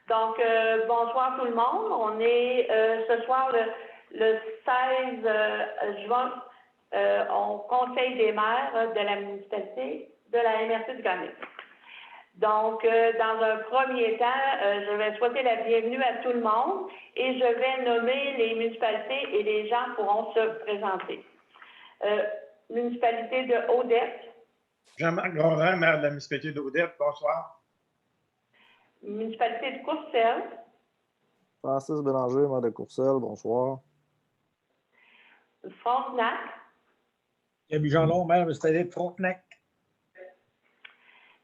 Donc, bonsoir tout le monde. On est ce soir le 16 juin au Conseil des maires de la municipalité de la MRC du Gagnon. Donc, dans un premier temps, je vais souhaiter la bienvenue à tout le monde et je vais nommer les municipalités et les gens pourront se présenter. Municipalité de Odette. Jean-Marc Grondin, maire de la municipalité d'Odette, bonsoir. Municipalité de Courcelles. Francis Bélanger, maire de Courcelles, bonsoir. Frontenac. Camille Jeanlon, maire de la municipalité de Frontenac.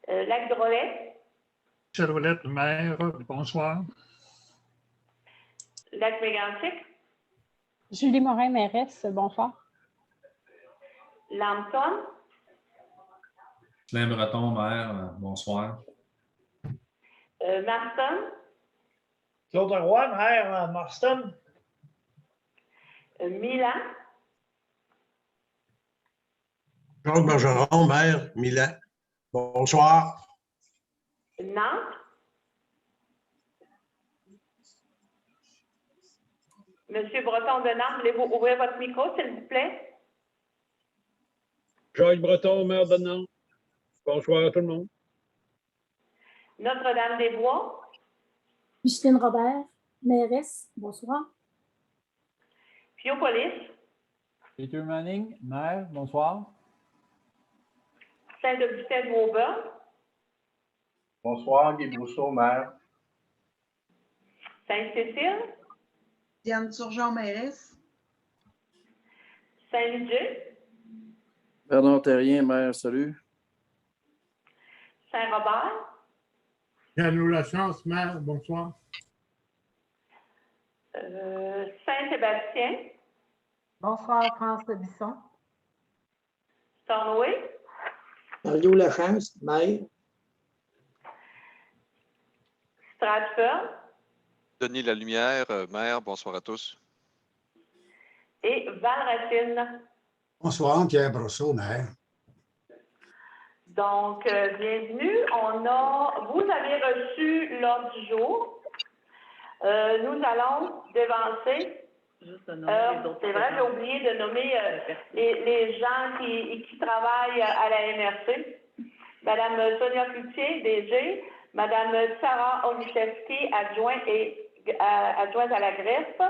Lac-Drolet. Cherouelette, maire, bonsoir. Lac-Mégantic. Julie Morin, mairesse, bonsoir. Lambton. Alain Breton, maire, bonsoir. Marston. Claude Roy, maire à Marston. Milan. Claude Bergeron, maire, Milan. Bonsoir. Nantes. Monsieur Breton de Nantes, voulez-vous ouvrir votre micro, s'il vous plaît? Joël Breton, maire de Nantes. Bonsoir à tout le monde. Notre-Dame-des-Bois. Justine Robert, mairesse, bonsoir. Piopolis. Peter Manning, maire, bonsoir. Saint-Augustin-de-Vauban. Bonsoir, Guy Brousseau, maire. Sainte-Cécile. Diane Turgeon, mairesse. Saint-Léger. Bernard Terrien, maire, salut. Saint-Robert. Jean-Loup Lachance, maire, bonsoir. Saint-Sébastien. Bonsoir, France Bisson. Stornoway. Mario Lachance, maire. Stratford. Denis Lalumière, maire, bonsoir à tous. Et Val-Racine. Bonsoir, Pierre Brosseau, maire. Donc, bienvenue. Vous avez reçu l'ordre du jour. Nous allons dévancer. C'est vrai, j'ai oublié de nommer les gens qui travaillent à la MRC. Madame Sonia Cloutier, DG, Madame Sarah Oniszewski, adjointe à la greffe,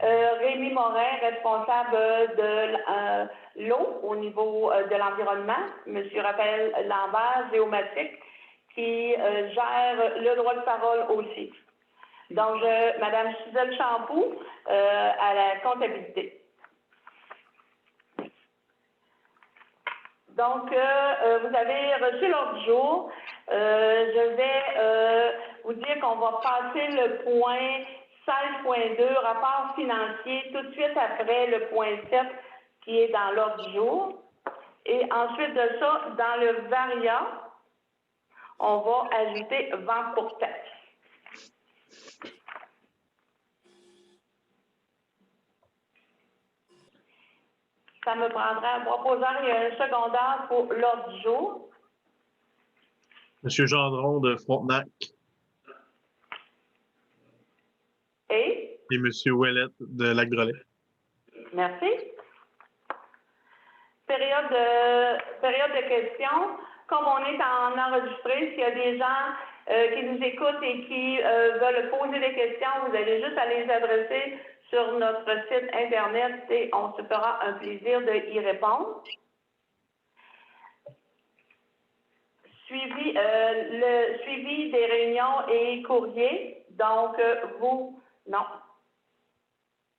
Rémi Morin, responsable de l'eau au niveau de l'environnement, Monsieur Raphaël Lambert, géomatique, qui gère le droit de parole aussi. Donc, Madame Suzelle Champoux à la comptabilité. Donc, vous avez reçu l'ordre du jour. Je vais vous dire qu'on va passer le point 16.2, rapport financier, tout de suite après le point 7 qui est dans l'ordre du jour. Et ensuite de ça, dans le variant, on va ajouter vente pour taxe. Ça me prendra un proposeur et un secondaire pour l'ordre du jour. Monsieur Gendron de Frontenac. Et Monsieur Ouellette de Lac-Drolet. Merci. Période de questions. Comme on est en enregistré, s'il y a des gens qui nous écoutent et qui veulent poser des questions, vous allez juste à les adresser sur notre site Internet et on se fera un plaisir d'y répondre. Le suivi des réunions et courriers. Donc,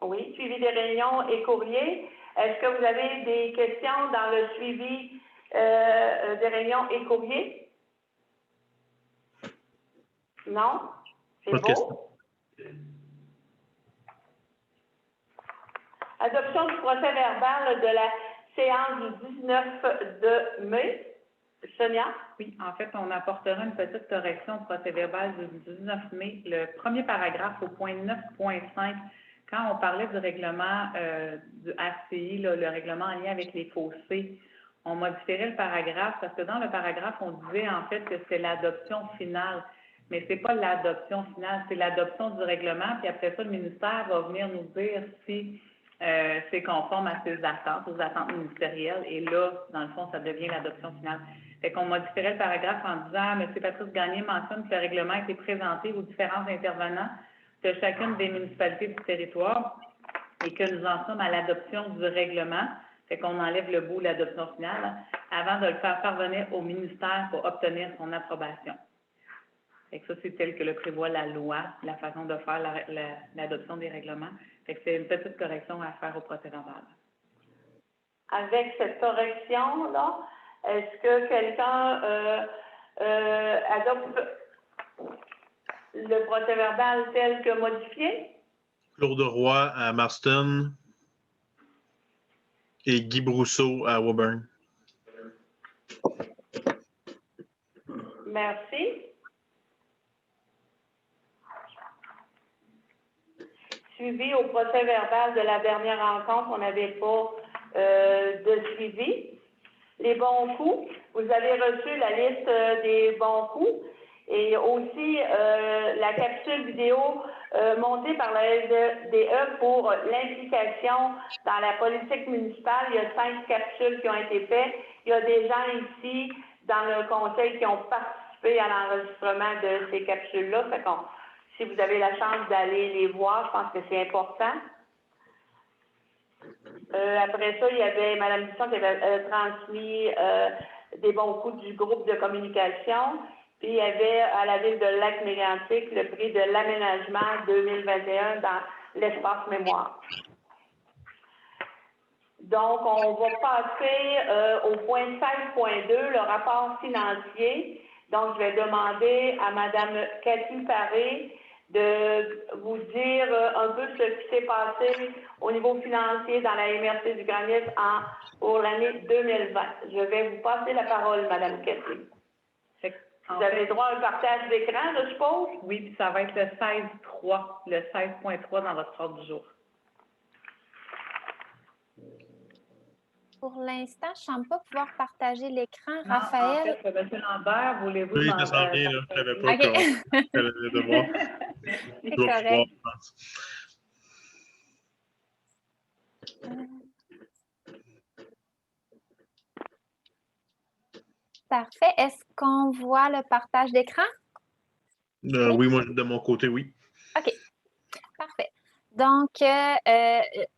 Oui, suivi des réunions et courriers. Est-ce que vous avez des questions dans le suivi des réunions et courriers? Non? C'est beau. Adoption du procès verbal de la séance du 19 de mai. Sonia? Oui, en fait, on apportera une petite correction au procès verbal du 19 mai. Le premier paragraphe au point 9.5, quand on parlait du règlement du RCI, le règlement en lien avec les fossés, on modifierait le paragraphe parce que dans le paragraphe, on disait en fait que c'est l'adoption finale. mais ce n'est pas l'adoption finale, c'est l'adoption du règlement, puis après ça, le ministère va venir nous dire si c'est conforme à ses attentes, aux attentes ministérielles, et là, dans le fond, ça devient l'adoption finale. Fait qu'on modifierait le paragraphe en disant « M. Patrice Gagné mentionne que le règlement a été présenté aux différents intervenants de chacune des municipalités du territoire et que nous en sommes à l'adoption du règlement. » Fait qu'on enlève le bout « l'adoption finale » avant de le faire parvenir au ministère pour obtenir son approbation. Fait que ça, c'est tel que le prévoit la loi, la façon de faire l'adoption des règlements. Fait que c'est une petite correction à faire au procès-verbal. Avec cette correction-là, est-ce que quelqu'un adopte le procès-verbal tel que modifié? Claude Roy à Marston et Guy Brousseau à Woburn. Merci. Suivi au procès-verbal de la dernière rencontre, on n'avait pas de suivi. Les bons coups, vous avez reçu la liste des bons coups et aussi la capsule vidéo montée par la SDE pour l'implication dans la politique municipale. Il y a 5 capsules qui ont été faites. Il y a des gens ici dans le conseil qui ont participé à l'enregistrement de ces capsules-là. Si vous avez la chance d'aller les voir, je pense que c'est important. Après ça, il y avait Mme Bisson qui avait transmis des bons coups du groupe de communication. Puis il y avait à la ville de Lac-Mégantic le prix de l'aménagement 2021 dans l'espace mémoire. Donc, on va passer au point 16.2, le rapport financier. Donc, je vais demander à Mme Cathy Paré de vous dire un peu ce qui s'est passé au niveau financier dans la MRC du Granit pour l'année 2020. Je vais vous passer la parole, Mme Cathy. Vous avez droit à un partage d'écran, je suppose? Oui, puis ça va être le 16.3, le 16.3 dans votre ordre du jour. Pour l'instant, je ne sens pas pouvoir partager l'écran. Non, Raphaël? En fait, M. Lambert, voulez-vous... Oui, ça s'en vient, là. Je ne savais pas qu'elle allait devoir. C'est correct. Parfait. Est-ce qu'on voit le partage d'écran? Oui, moi, de mon côté, oui. OK. Parfait. Donc,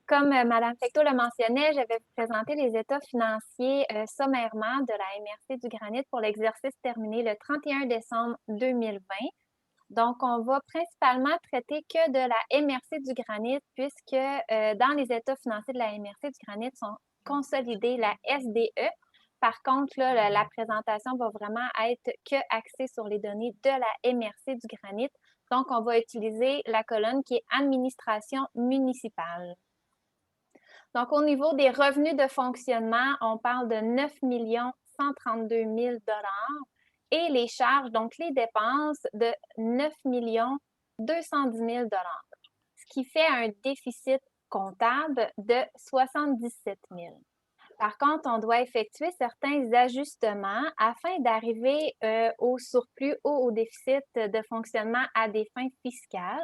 comme Mme Fecteau le mentionnait, je vais vous présenter les états financiers sommairement de la MRC du Granit pour l'exercice terminé le 31 décembre 2020. Donc, on va principalement traiter que de la MRC du Granit puisque dans les états financiers de la MRC du Granit sont consolidés la SDE. Par contre, là, la présentation va vraiment être que axée sur les données de la MRC du Granit. Donc, on va utiliser la colonne qui est administration municipale. Donc, au niveau des revenus de fonctionnement, on parle de 9 132 000 et les charges, donc les dépenses, de 9 210 000 ce qui fait un déficit comptable de 77 000. Par contre, on doit effectuer certains ajustements afin d'arriver au surplus ou au déficit de fonctionnement à des fins fiscales.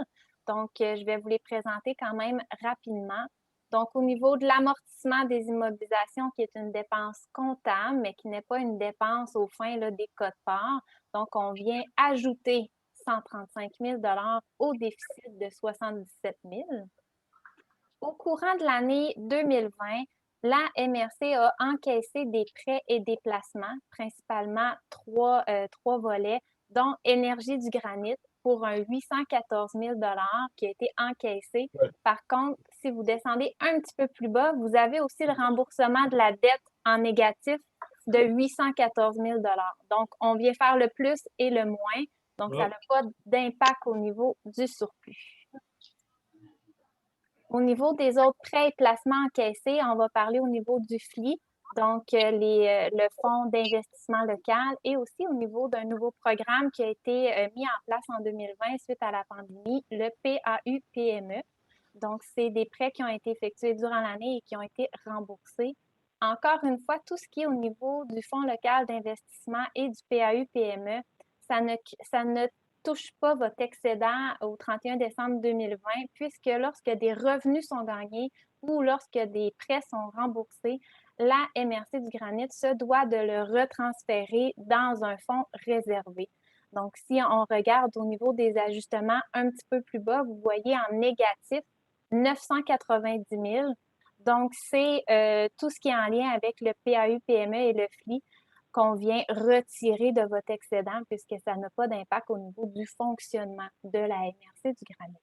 Donc, je vais vous les présenter quand même rapidement. Donc, au niveau de l'amortissement des immobilisations, qui est une dépense comptable, mais qui n'est pas une dépense aux fins là, des quotes-parts. Donc, on vient ajouter 135 000 au déficit de 77 000. Au courant de l'année 2020, la MRC a encaissé des prêts et des placements, principalement trois volets, dont Énergie du Granit pour un 814 000 qui a été encaissé. Par contre, si vous descendez un petit peu plus bas, vous avez aussi le remboursement de la dette en négatif de 814 000 Donc, on vient faire le plus et le moins. Donc, ça n'a pas d'impact au niveau du surplus. Au niveau des autres prêts et placements encaissés, on va parler au niveau du FLI, donc le Fonds d'investissement local, et aussi au niveau d'un nouveau programme qui a été mis en place en 2020 suite à la pandémie, le PAU-PME. Donc, c'est des prêts qui ont été effectués durant l'année et qui ont été remboursés. Encore une fois, tout ce qui est au niveau du Fonds local d'investissement et du PAU-PME, ça ne touche pas votre excédent au 31 décembre 2020, puisque lorsque des revenus sont gagnés ou lorsque des prêts sont remboursés, la MRC du Granit se doit de le retransférer dans un fonds réservé. Donc, si on regarde au niveau des ajustements un petit peu plus bas, vous voyez en négatif 990 000. Donc, c'est tout ce qui est en lien avec le PAU-PME et le FLI qu'on vient retirer de votre excédent puisque ça n'a pas d'impact au niveau du fonctionnement de la MRC du Granit.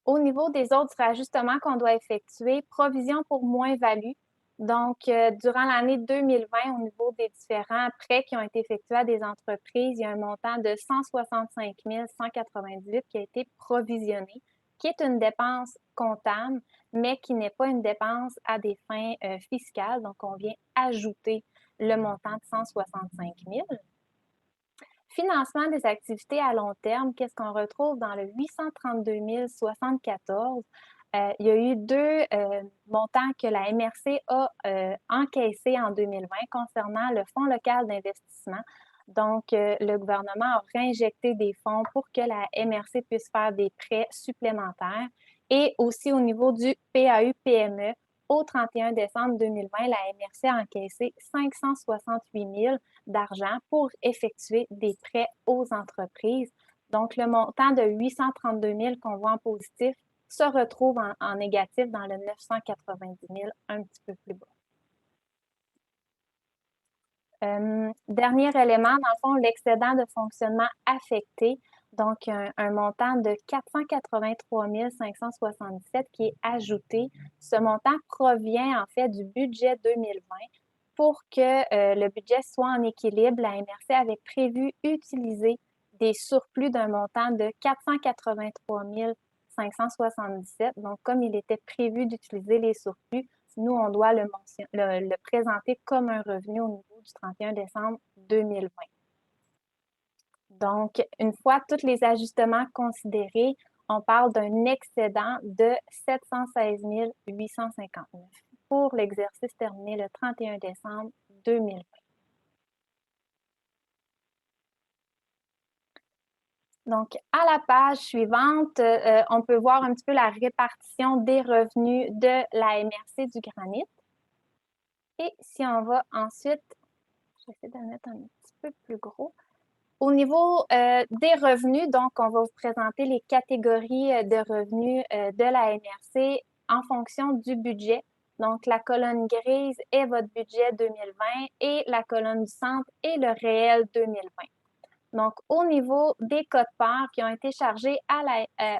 Au niveau des autres ajustements qu'on doit effectuer, provision pour moins-value. Donc, durant l'année 2020, au niveau des différents prêts qui ont été effectués à des entreprises, il y a un montant de 165 198 qui a été provisionné, qui est une dépense comptable, mais qui n'est pas une dépense à des fins fiscales. Donc, on vient ajouter le montant de 165 000. Financement des activités à long terme, qu'est-ce qu'on retrouve dans le 832 074? Il y a eu deux montants que la MRC a encaissés en 2020 concernant le Fonds local d'investissement. Donc, le gouvernement a réinjecté des fonds pour que la MRC puisse faire des prêts supplémentaires. Et aussi au niveau du PAU-PME, au 31 décembre 2020, la MRC a encaissé 568 000 d'argent pour effectuer des prêts aux entreprises. Donc, le montant de 832 000 qu'on voit en positif se retrouve en négatif dans le 990 000, un petit peu plus bas. Dernier élément, dans le fond, l'excédent de fonctionnement affecté, donc un montant de 483 577 qui est ajouté. Ce montant provient en fait du budget 2020. Pour que le budget soit en équilibre, la MRC avait prévu utiliser des surplus d'un montant de 483 577. Donc, comme il était prévu d'utiliser les surplus, nous, on doit le présenter comme un revenu au niveau du 31 décembre 2020. Donc, une fois tous les ajustements considérés, on parle d'un excédent de 716 859 pour l'exercice terminé le 31 décembre 2020. Donc, à la page suivante, on peut voir un petit peu la répartition des revenus de la MRC du Granit. Et si on va ensuite, je vais essayer de le mettre un petit peu plus gros. Au niveau des revenus, donc, on va vous présenter les catégories de revenus de la MRC en fonction du budget. Donc, la colonne grise est votre budget 2020 et la colonne du centre est le réel 2020. Donc, au niveau des quotes-parts qui ont été chargés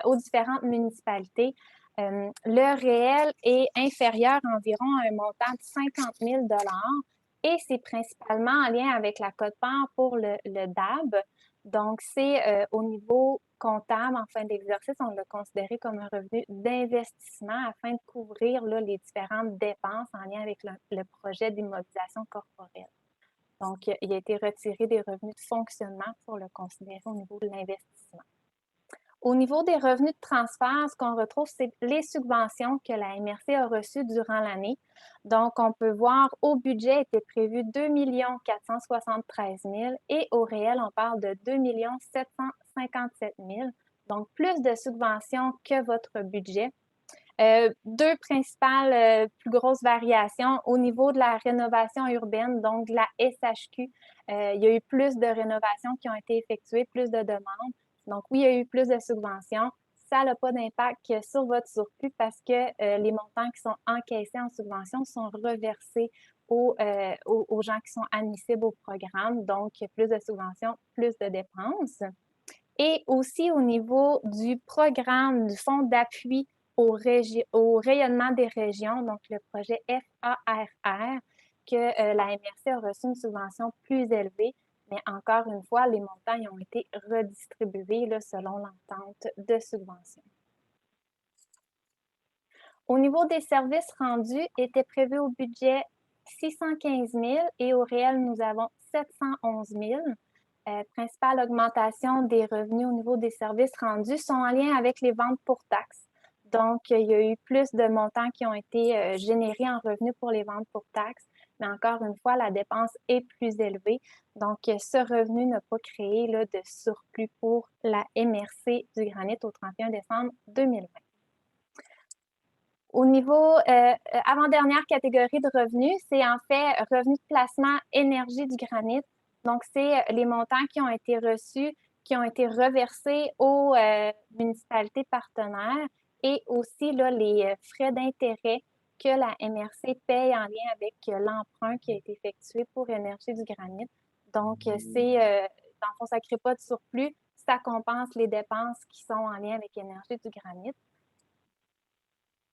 aux différentes municipalités, le réel est inférieur environ à un montant de 50 000 et c'est principalement en lien avec la quote-part pour le DAB. Donc, c'est au niveau comptable, en fin d'exercice, on l'a considéré comme un revenu d'investissement afin de couvrir là, les différentes dépenses en lien avec le projet d'immobilisation corporelle. Donc, il a été retiré des revenus de fonctionnement pour le considérer au niveau de l'investissement. Au niveau des revenus de transfert, ce qu'on retrouve, c'est les subventions que la MRC a reçues durant l'année. Donc, on peut voir au budget était prévu 2 473 000 et au réel, on parle de 2 757 000. Donc, plus de subventions que votre budget. Deux principales plus grosses variations au niveau de la rénovation urbaine, donc de la SHQ. Il y a eu plus de rénovations qui ont été effectuées, plus de demandes. Donc, oui, il y a eu plus de subventions. Ça n'a pas d'impact sur votre surplus parce que les montants qui sont encaissés en subvention sont reversés aux gens qui sont admissibles au programme. Donc, plus de subventions, plus de dépenses. Et aussi au niveau du programme du Fonds d'appui au rayonnement des régions, donc le projet FARR, que la MRC a reçu une subvention plus élevée, mais encore une fois, les montants y ont été redistribués là, selon l'entente de subvention. Au niveau des services rendus, était prévu au budget 615 000 et au réel, nous avons 711 000. Principale augmentation des revenus au niveau des services rendus sont en lien avec les ventes pour taxes. Donc, il y a eu plus de montants qui ont été générés en revenus pour les ventes pour taxes. mais encore une fois, la dépense est plus élevée. Donc, ce revenu n'a pas créé là, de surplus pour la MRC du Granit au 31 décembre 2020. Au niveau avant-dernière catégorie de revenus, c'est en fait revenus de placement énergie du Granit. Donc, c'est les montants qui ont été reçus, qui ont été reversés aux municipalités partenaires et aussi là, les frais d'intérêt que la MRC paye en lien avec l'emprunt qui a été effectué pour Énergie du Granit. Donc, dans le fond, ça ne crée pas de surplus, ça compense les dépenses qui sont en lien avec Énergie du Granit.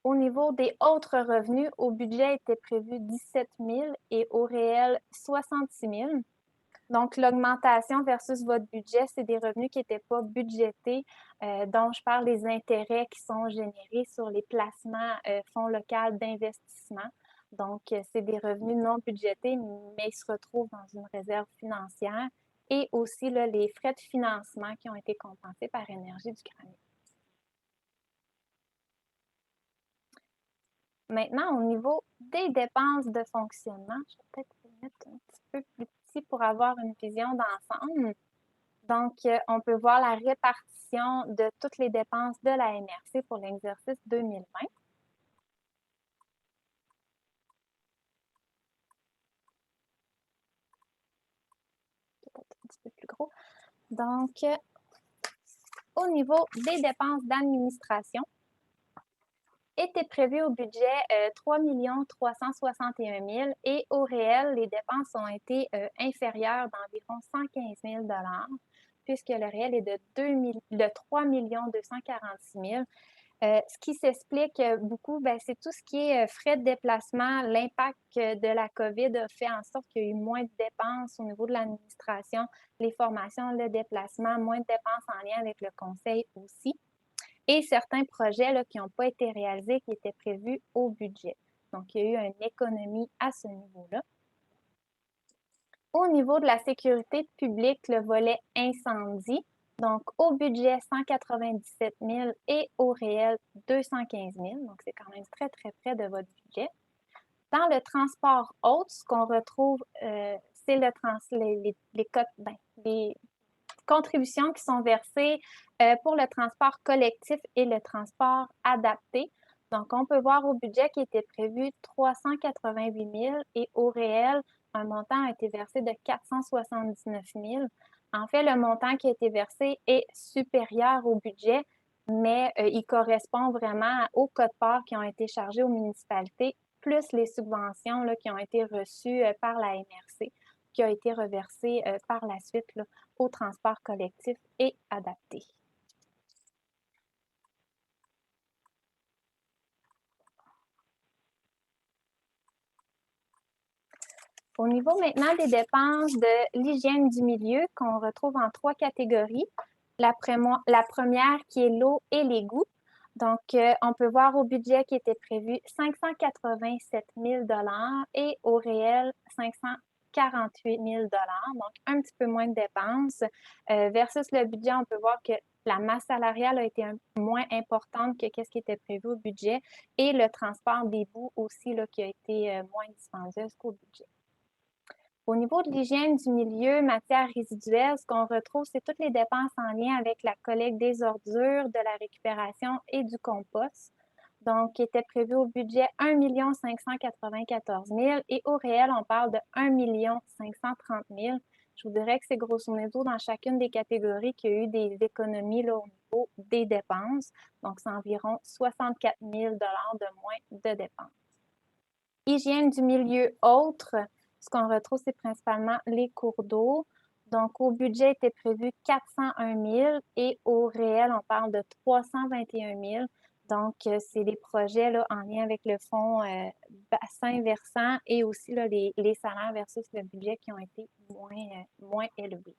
Au niveau des autres revenus, au budget était prévu 17 000 et au réel 66 000. Donc, l'augmentation versus votre budget, c'est des revenus qui n'étaient pas budgétés, dont je parle des intérêts qui sont générés sur les placements fonds locaux d'investissement. Donc, c'est des revenus non budgétés, mais ils se retrouvent dans une réserve financière et aussi là, les frais de financement qui ont été compensés par Énergie du Granit. Maintenant, au niveau des dépenses de fonctionnement, je vais peut-être les mettre un petit peu plus petit pour avoir une vision d'ensemble. Donc, on peut voir la répartition de toutes les dépenses de la MRC pour l'exercice 2020. Peut-être un petit peu plus gros. Donc, au niveau des dépenses d'administration, était prévu au budget 3 361 000 et au réel, les dépenses ont été inférieures d'environ 115 000 puisque le réel est de 3 246 000. Ce qui s'explique beaucoup, c'est tout ce qui est frais de déplacement. L'impact de la COVID a fait en sorte qu'il y a eu moins de dépenses au niveau de l'administration, les formations, le déplacement, moins de dépenses en lien avec le conseil aussi. Et certains projets là, qui n'ont pas été réalisés, qui étaient prévus au budget. Donc, il y a eu une économie à ce niveau-là. Au niveau de la sécurité publique, le volet incendie, donc au budget 197 000 et au réel 215 000. Donc, c'est quand même très, très près de votre budget. Dans le transport autre, ce qu'on retrouve, c'est les contributions qui sont versées pour le transport collectif et le transport adapté. Donc, on peut voir au budget qui était prévu 388 000 et au réel, un montant a été versé de 479 000. En fait, le montant qui a été versé est supérieur au budget, mais il correspond vraiment aux quotes-parts qui ont été chargés aux municipalités, plus les subventions là, qui ont été reçues par la MRC, qui a été reversée par la suite là, au transport collectif et adapté. Au niveau maintenant des dépenses de l'hygiène du milieu qu'on retrouve en 3 catégories. La première qui est l'eau et l'égout. Donc, on peut voir au budget qui était prévu 587 000 et au réel 548 000 donc un petit peu moins de dépenses. Versus le budget, on peut voir que la masse salariale a été moins importante que ce qui était prévu au budget et le transport des boues aussi là, qui a été moins dispendieuse qu'au budget. Au niveau de l'hygiène du milieu, matières résiduelles, ce qu'on retrouve, c'est toutes les dépenses en lien avec la collecte des ordures, de la récupération et du compost. Donc, qui était prévu au budget 1 594 000 et au réel, on parle de 1 530 000. Je vous dirais que c'est grosso modo dans chacune des catégories qu'il y a eu des économies là, au niveau des dépenses. Donc, c'est environ 64 000 de moins de dépenses. Hygiène du milieu autre, ce qu'on retrouve, c'est principalement les cours d'eau. Donc, au budget était prévu 401 000 et au réel, on parle de 321 000. Donc, c'est des projets là, en lien avec le fonds bassin versant et aussi là, les salaires versus le budget qui ont été moins élevés.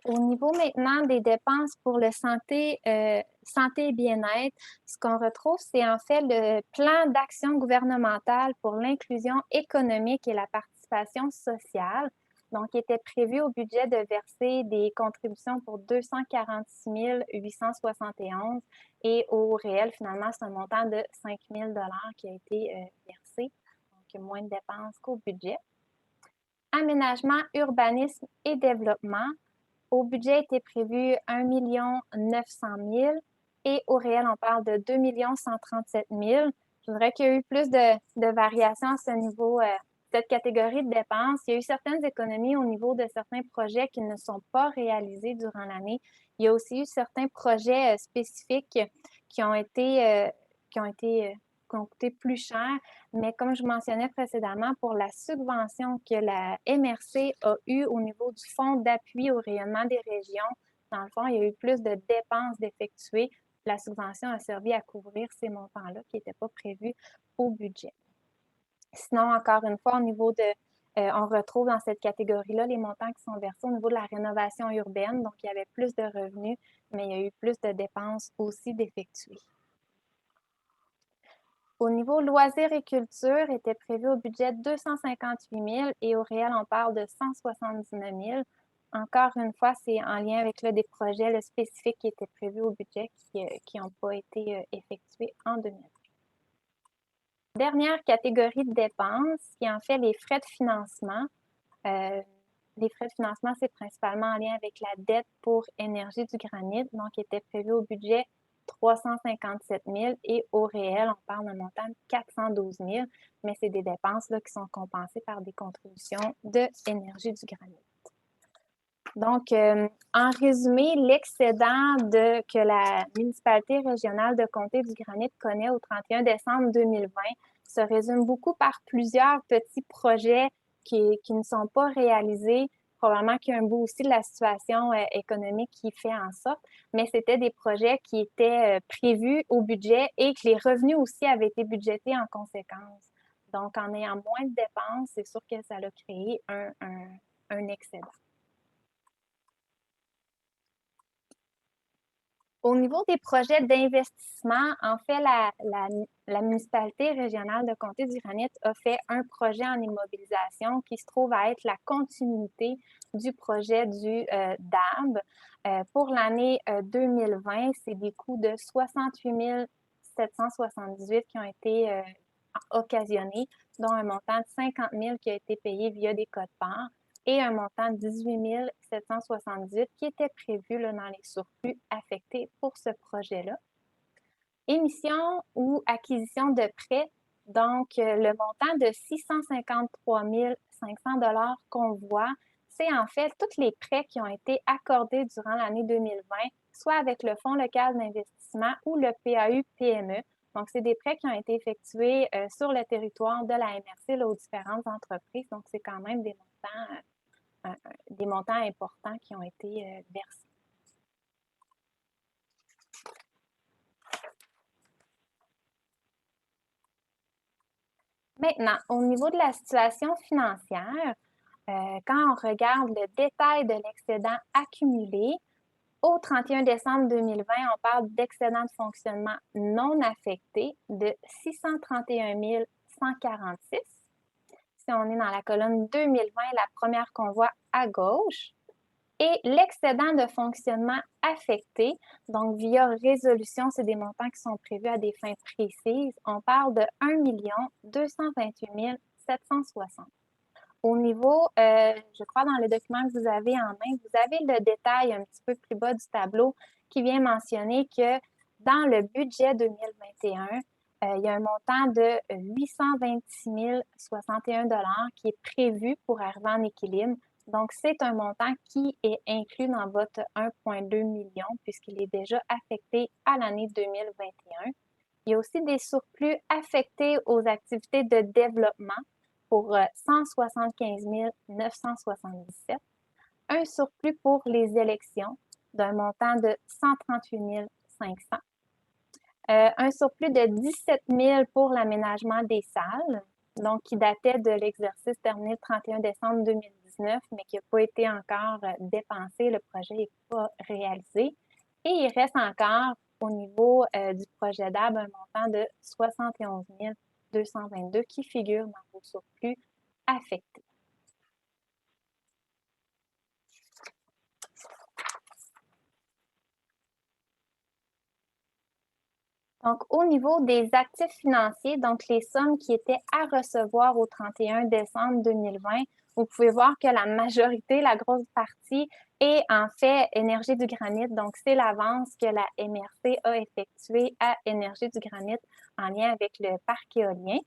Au niveau maintenant des dépenses pour le santé et bien-être, ce qu'on retrouve, c'est en fait le plan d'action gouvernementale pour l'inclusion économique et la participation sociale. Donc, il était prévu au budget de verser des contributions pour 246 871 et au réel, finalement, c'est un montant de 5 000 qui a été versé. Donc, moins de dépenses qu'au budget. Aménagement, urbanisme et développement. Au budget était prévu 1 900 000 et au réel, on parle de 2 137 000. Je voudrais qu'il y ait eu plus de variations à ce niveau, cette catégorie de dépenses. Il y a eu certaines économies au niveau de certains projets qui ne sont pas réalisés durant l'année. Il y a aussi eu certains projets spécifiques qui ont coûté plus cher. Mais comme je mentionnais précédemment, pour la subvention que la MRC a eue au niveau du Fonds d'appui au rayonnement des régions, dans le fond, il y a eu plus de dépenses d'effectuer. La subvention a servi à couvrir ces montants-là qui n'étaient pas prévus au budget. Sinon, encore une fois, au niveau de... on retrouve dans cette catégorie-là les montants qui sont versés au niveau de la rénovation urbaine. Donc, il y avait plus de revenus, mais il y a eu plus de dépenses aussi d'effectuer. Au niveau loisirs et culture, était prévu au budget 258 000 et au réel, on parle de 179 000. Encore une fois, c'est en lien avec des projets spécifiques qui étaient prévus au budget qui n'ont pas été effectués en 2020. Dernière catégorie de dépenses, qui est en fait les frais de financement. Les frais de financement, c'est principalement en lien avec la dette pour Énergie du Granit, donc qui était prévu au budget 357 000 et au réel, on parle d'un montant de 412 000, mais c'est des dépenses qui sont compensées par des contributions de Énergie du Granit. Donc, en résumé, l'excédent que la municipalité régionale de Comté du Granit connaît au 31 décembre 2020 se résume beaucoup par plusieurs petits projets qui ne sont pas réalisés. Probablement qu'il y a un bout aussi de la situation économique qui fait en sorte, mais c'était des projets qui étaient prévus au budget et que les revenus aussi avaient été budgétés en conséquence. Donc, en ayant moins de dépenses, c'est sûr que ça a créé un excédent. Au niveau des projets d'investissement, en fait, la municipalité régionale de Comté du Granit a fait un projet en immobilisation qui se trouve à être la continuité du projet du DAB. Pour l'année 2020, c'est des coûts de 68 778 qui ont été occasionnés, dont un montant de 50 000 qui a été payé via des quotes-parts et un montant de 18 778 qui était prévu dans les surplus affectés pour ce projet-là. Émission ou acquisition de prêts, donc le montant de 653 500 $ qu'on voit, c'est en fait tous les prêts qui ont été accordés durant l'année 2020, soit avec le Fonds local d'investissement ou le PAU-PME. Donc, c'est des prêts qui ont été effectués sur le territoire de la MRC aux différentes entreprises. Donc, c'est quand même des montants importants qui ont été versés. Maintenant, au niveau de la situation financière, quand on regarde le détail de l'excédent accumulé, au 31 décembre 2020, on parle d'excédent de fonctionnement non affecté de 631 146. Si on est dans la colonne 2020, la première qu'on voit à gauche, et l'excédent de fonctionnement affecté, donc via résolution, c'est des montants qui sont prévus à des fins précises, on parle de 1 228 760. Au niveau, je crois dans le document que vous avez en main, vous avez le détail un petit peu plus bas du tableau qui vient mentionner que dans le budget 2021, il y a un montant de 826 061 $ qui est prévu pour arriver en équilibre. Donc, c'est un montant qui est inclus dans votre 1,2 million puisqu'il est déjà affecté à l'année 2021. Il y a aussi des surplus affectés aux activités de développement pour 175 977. Un surplus pour les élections d'un montant de 138 500. Un surplus de 17 000 pour l'aménagement des salles, donc qui datait de l'exercice terminé le 31 décembre 2019, mais qui n'a pas été encore dépensé. Le projet n'est pas réalisé. Et il reste encore au niveau du projet DAB un montant de 71 222 qui figure dans vos surplus affectés. Donc, au niveau des actifs financiers, donc les sommes qui étaient à recevoir au 31 décembre 2020, vous pouvez voir que la majorité, la grosse partie, est en fait Énergie du Granit. Donc, c'est l'avance que la MRC a effectuée à Énergie du Granit en lien avec le parc éolien.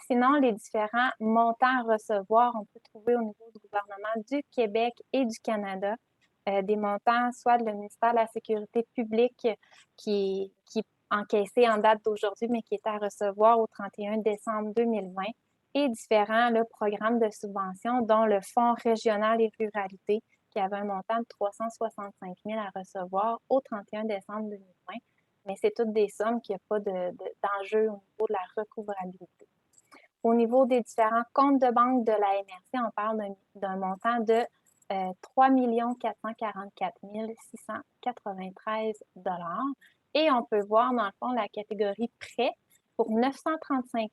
Sinon, les différents montants à recevoir, on peut trouver au niveau du gouvernement du Québec et du Canada des montants, soit de le ministère de la Sécurité publique qui encaissé en date d'aujourd'hui, mais qui est à recevoir au 31 décembre 2020, et différents programmes de subvention, dont le Fonds régional et ruralité, qui avait un montant de 365 000 à recevoir au 31 décembre 2020. Mais c'est toutes des sommes qui n'ont pas d'enjeu au niveau de la recouvrabilité. Au niveau des différents comptes de banque de la MRC, on parle d'un montant de 3 444 693 $. Et on peut voir, dans le fond, la catégorie prêts pour 935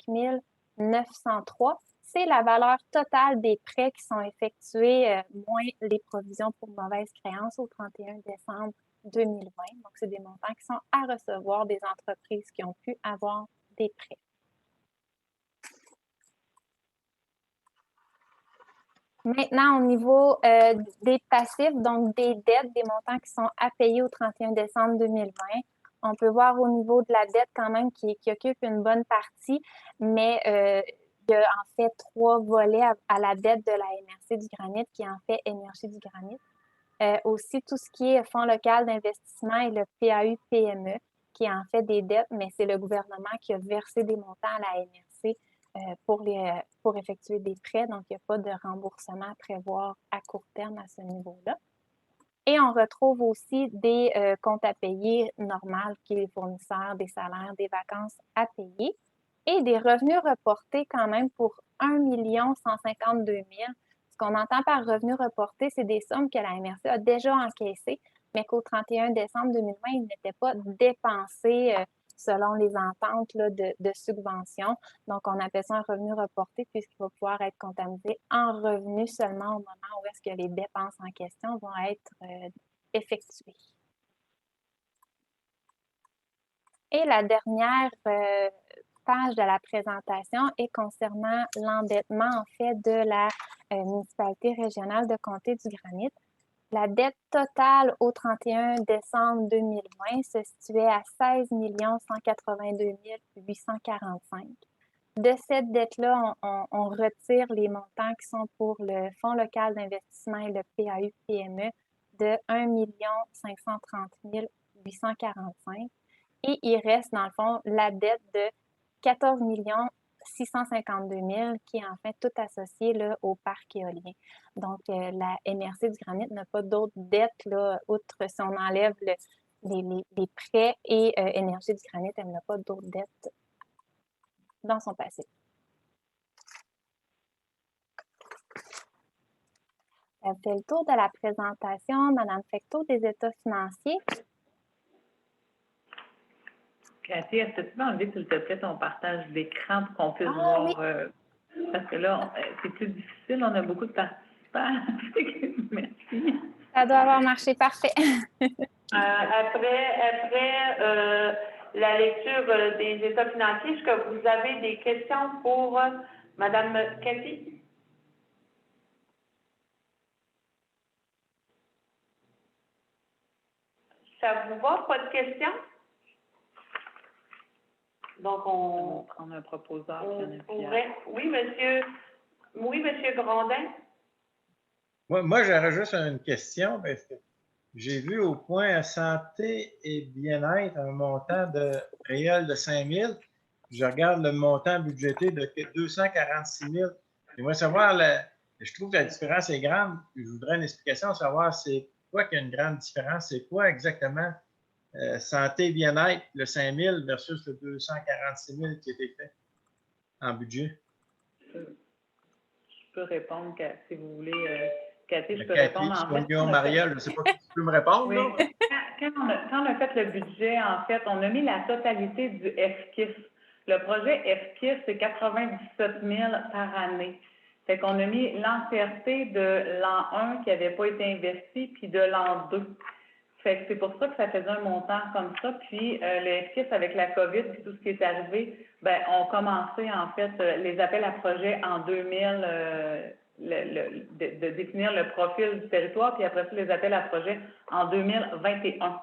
903. C'est la valeur totale des prêts qui sont effectués, moins les provisions pour mauvaises créances au 31 décembre 2020. Donc, c'est des montants qui sont à recevoir des entreprises qui ont pu avoir des prêts. Maintenant, au niveau des passifs, donc des dettes, des montants qui sont à payer au 31 décembre 2020, on peut voir au niveau de la dette quand même qui occupe une bonne partie, mais il y a en fait 3 volets à la dette de la MRC du Granit, qui est en fait Énergie du Granit. Aussi, tout ce qui est Fonds local d'investissement et le PAU-PME, qui est en fait des dettes, mais c'est le gouvernement qui a versé des montants à la MRC pour effectuer des prêts, donc il n'y a pas de remboursement à prévoir à court terme à ce niveau-là. Et on retrouve aussi des comptes à payer normaux, qui est les fournisseurs, des salaires, des vacances à payer, et des revenus reportés quand même pour 1 152 000. Ce qu'on entend par revenus reportés, c'est des sommes que la MRC a déjà encaissées, mais qu'au 31 décembre 2020, ils n'étaient pas dépensés selon les ententes là, de subvention. Donc, on appelle ça un revenu reporté puisqu'il va pouvoir être comptabilisé en revenu seulement au moment où est-ce que les dépenses en question vont être effectuées. Et la dernière page de la présentation est concernant l'endettement, en fait, de la municipalité régionale de Comté-du-Granit. La dette totale au 31 décembre 2020 se situait à 16 182 845. De cette dette-là, on retire les montants qui sont pour le Fonds local d'investissement et le PAU-PME de 1 530 845. Et il reste, dans le fond, la dette de 14 652 000 qui est en fait tout associée là, au parc éolien. Donc, la MRC du Granit n'a pas d'autres dettes, là, outre si on enlève les prêts et Énergie du Granit, elle n'a pas d'autres dettes dans son passif. Ça fait le tour de la présentation, Mme Fecteau, des états financiers. Cathy, est-ce que tu peux enlever, s'il te plaît, ton partage d'écran pour qu'on puisse voir? Oui. Parce que là, c'est plus difficile, on a beaucoup de participants. Merci. Ça doit avoir marché, parfait. Après la lecture des états financiers, est-ce que vous avez des questions pour Mme Cathy? Ça vous va? Pas de questions? Donc, on prend un proposeur. Oui, monsieur Grondin? Moi, j'aurais juste une question, parce que j'ai vu au point santé et bien-être un montant réel de 5 000. Je regarde le montant budgété de 246 000. J'aimerais savoir, je trouve que la différence est grande. Je voudrais une explication, savoir c'est quoi qu'il y a une grande différence. C'est quoi exactement santé et bien-être, le 5 000 versus le 246 000 qui a été fait en budget? Je peux répondre, si vous voulez. Cathy, je peux Cathy, répondre. En fait, Marielle, je ne sais pas qui peut me répondre. Oui. Quand on a fait le budget, en fait, on a mis la totalité du FKIS. Le projet FKIS, c'est 97 000 par année. Fait qu'on a mis l'entièreté de l'an 1 qui n'avait pas été investi, puis de l'an 2. Fait que c'est pour ça que ça faisait un montant comme ça. Puis le FKIS, avec la COVID et tout ce qui est arrivé, ben on commençait en fait les appels à projets en 2000, de définir le profil du territoire, puis après ça, les appels à projets en 2021.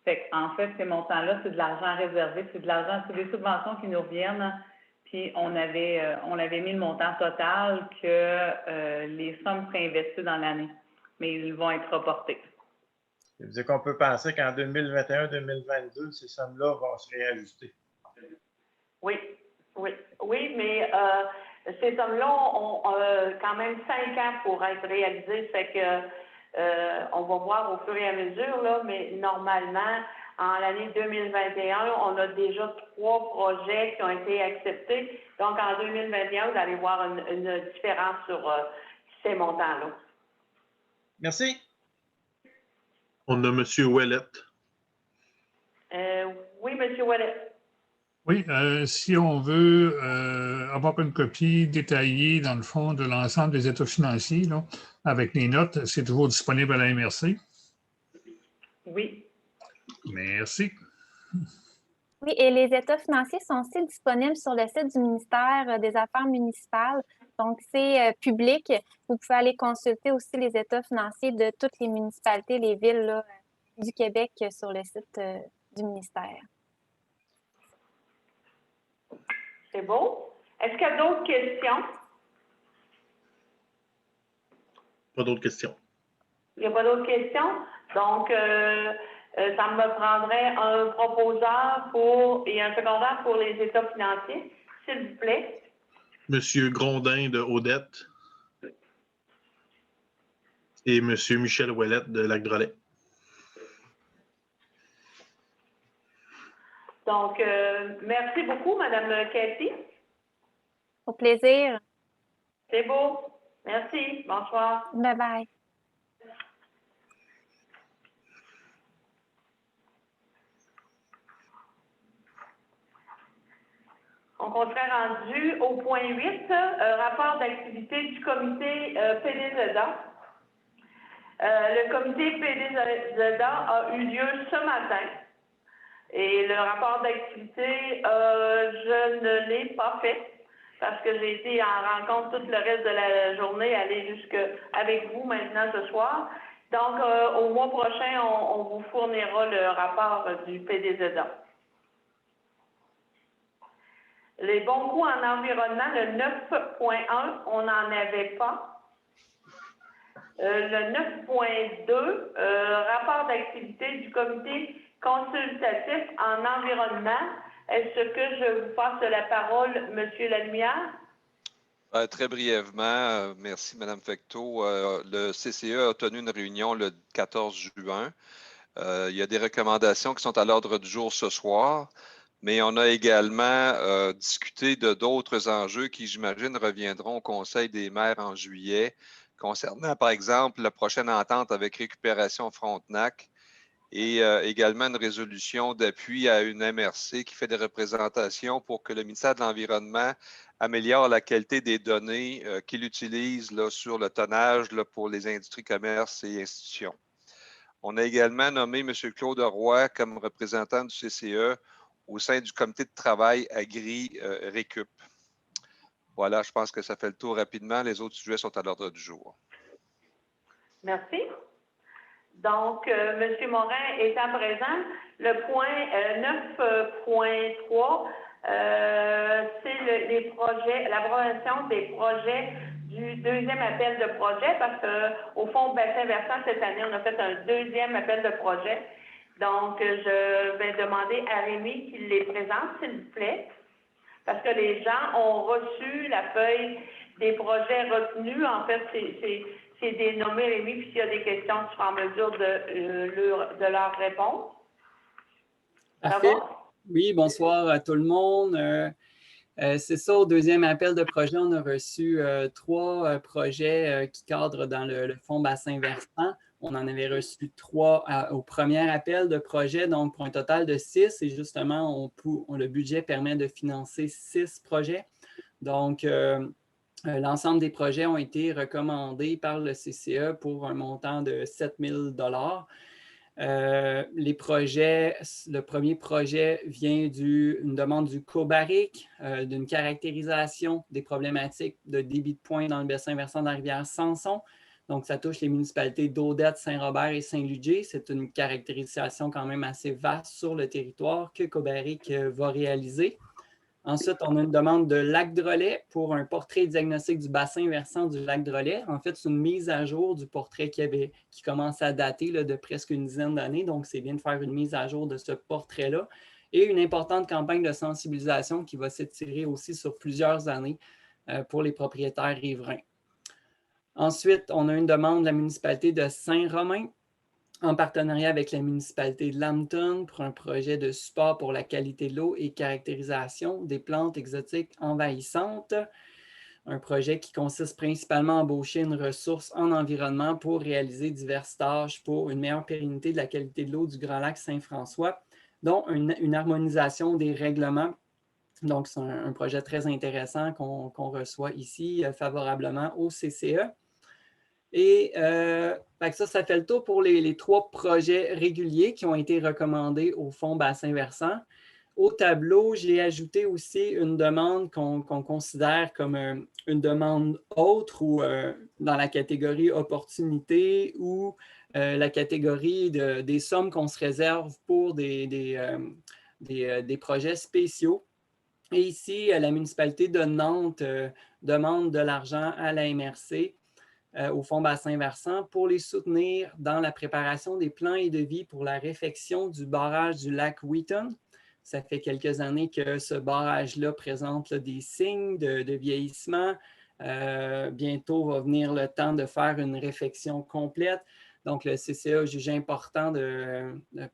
Fait qu'en fait, ces montants-là, c'est de l'argent réservé, c'est des subventions qui nous reviennent. Puis on avait mis le montant total que les sommes seraient investies dans l'année, mais ils vont être reportés. Ça veut dire qu'on peut penser qu'en 2021-2022, ces sommes-là vont se réajuster. Oui, mais ces sommes-là ont quand même 5 ans pour être réalisées. Fait que on va voir au fur et à mesure, là, mais normalement, en l'année 2021, on a déjà 3 projets qui ont été acceptés. Donc, en 2021, vous allez voir une différence sur ces montants-là. Merci. On a M. Ouellette. Oui, M. Ouellette. Oui, si on veut avoir une copie détaillée, dans le fond, de l'ensemble des états financiers, là, avec les notes, c'est toujours disponible à la MRC? Oui. Merci. Oui, et les états financiers sont aussi disponibles sur le site du ministère des Affaires municipales. Donc, c'est public. Vous pouvez aller consulter aussi les états financiers de toutes les municipalités, les villes là, du Québec sur le site du ministère. C'est beau. Est-ce qu'il y a d'autres questions? Pas d'autres questions. Il n'y a pas d'autres questions? Donc, ça me prendrait un proposeur et un secondaire pour les états financiers, s'il vous plaît. Monsieur Grondin de Odette et Monsieur Michel Ouellette de Lac-Drolet. Donc, merci beaucoup, Mme Cathy. Au plaisir. C'est beau. Merci. Bonsoir. Bye-bye. Donc, on serait rendu au point 8, rapport d'activité du comité PDZA. Le comité PDZA a eu lieu ce matin. Et le rapport d'activité, je ne l'ai pas fait parce que j'ai été en rencontre tout le reste de la journée, aller avec vous maintenant ce soir. Donc, au mois prochain, on vous fournira le rapport du PDZA. Les bons coûts en environnement, le 9.1, on n'en avait pas. Le 9.2, rapport d'activité du comité consultatif en environnement. Est-ce que je vous passe la parole, M. Lalumière? Très brièvement, merci Mme Fecteau. Le CCE a tenu une réunion le 14 juin. Il y a des recommandations qui sont à l'ordre du jour ce soir, mais on a également discuté de d'autres enjeux qui, j'imagine, reviendront au Conseil des maires en juillet, concernant, par exemple, la prochaine entente avec Récupération Frontenac et également une résolution d'appui à une MRC qui fait des représentations pour que le ministère de l'Environnement améliore la qualité des données qu'il utilise là, sur le tonnage là, pour les industries, commerces et institutions. On a également nommé M. Claude Roy comme représentant du CCE au sein du comité de travail Agri-Récup. Voilà, je pense que ça fait le tour rapidement. Les autres sujets sont à l'ordre du jour. Merci. Donc, M. Morin étant présent, le point 9.3, c'est les projets, l'approbation des projets du deuxième appel de projet, parce qu'au fond, bassin versant, cette année, on a fait un deuxième appel de projet. Donc, je vais demander à Rémi qu'il les présente, s'il vous plaît, parce que les gens ont reçu la feuille des projets retenus. En fait, c'est dénommé, Rémi, puis s'il y a des questions, tu seras en mesure de leur répondre. Parfait. Oui, bonsoir à tout le monde. C'est ça, au deuxième appel de projet, on a reçu 3 projets qui cadrent dans le fonds bassin versant. On en avait reçu 3 au premier appel de projet, donc pour un total de 6. Et justement, le budget permet de financer 6 projets. Donc, l'ensemble des projets ont été recommandés par le CCE pour un montant de 7 000 $. Les projets, le premier projet vient d'une demande du COBARIC, d'une caractérisation des problématiques de débit de points dans le bassin versant de la rivière Samson. Donc, ça touche les municipalités d'Odette, Saint-Robert et Saint-Ludger. C'est une caractérisation quand même assez vaste sur le territoire que COBARIC va réaliser. Ensuite, on a une demande de Lac-Drolet pour un portrait diagnostic du bassin versant du Lac-Drolet. En fait, c'est une mise à jour du portrait qui commence à dater là, de presque une dizaine d'années. Donc, c'est bien de faire une mise à jour de ce portrait-là. Et une importante campagne de sensibilisation qui va s'étirer aussi sur plusieurs années pour les propriétaires riverains. Ensuite, on a une demande de la municipalité de Saint-Romain en partenariat avec la municipalité de Lambton pour un projet de support pour la qualité de l'eau et caractérisation des plantes exotiques envahissantes. Un projet qui consiste principalement à embaucher une ressource en environnement pour réaliser diverses tâches pour une meilleure pérennité de la qualité de l'eau du Grand Lac Saint-François, dont une harmonisation des règlements. Donc, c'est un projet très intéressant qu'on reçoit ici favorablement au CCE. Et ça fait le tour pour les 3 projets réguliers qui ont été recommandés au Fonds bassin versant. Au tableau, j'ai ajouté aussi une demande qu'on considère comme une demande autre ou dans la catégorie opportunité ou la catégorie des sommes qu'on se réserve pour des projets spéciaux. Et ici, la municipalité de Nantes demande de l'argent à la MRC au Fonds bassin versant pour les soutenir dans la préparation des plans et devis pour la réfection du barrage du lac Wheaton. Ça fait quelques années que ce barrage-là présente des signes de vieillissement. Bientôt va venir le temps de faire une réfection complète. Donc, le CCA a jugé important,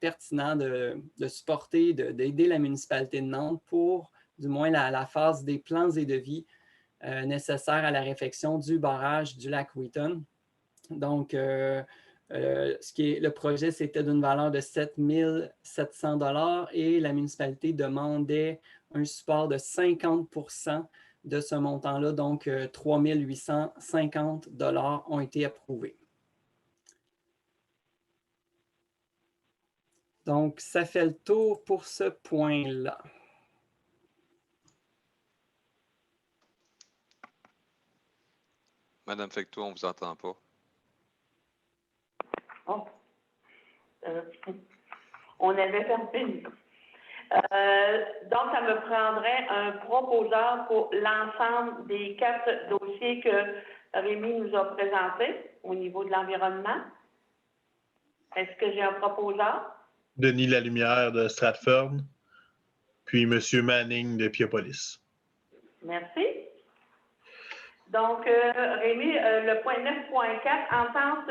pertinent de supporter, d'aider la municipalité de Nantes pour, du moins, la phase des plans et devis nécessaires à la réfection du barrage du lac Wheaton. Donc, le projet, c'était d'une valeur de 7 700 $ et la municipalité demandait un support de 50 % de ce montant-là. Donc, 3 850 $ ont été approuvés. Donc, ça fait le tour pour ce point-là. Madame Fecteau, on ne vous entend pas. Oh. On avait fermé. Donc, ça me prendrait un proposeur pour l'ensemble des 4 dossiers que Rémi nous a présentés au niveau de l'environnement. Est-ce que j'ai un proposeur? Denis Lalumière de Stratford, puis M. Manning de Piopolis. Merci. Donc, Rémi, le point 9.4, entente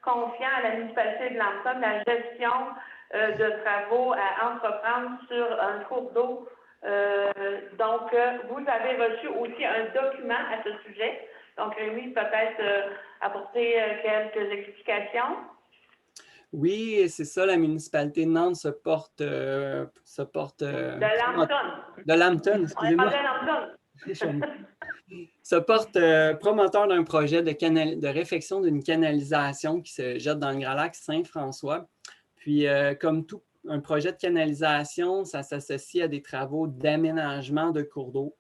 confiant à la municipalité de Lambton la gestion de travaux à entreprendre sur un cours d'eau. Donc, vous avez reçu aussi un document à ce sujet. Donc, Rémi, peut-être apporter quelques explications. Oui, c'est ça, la municipalité de Nantes se porte de Lambton. De Lambton, excusez-moi. Se porte promoteur d'un projet de réfection d'une canalisation qui se jette dans le Grand Lac Saint-François. Puis, comme tout un projet de canalisation, ça s'associe à des travaux d'aménagement de cours d'eau.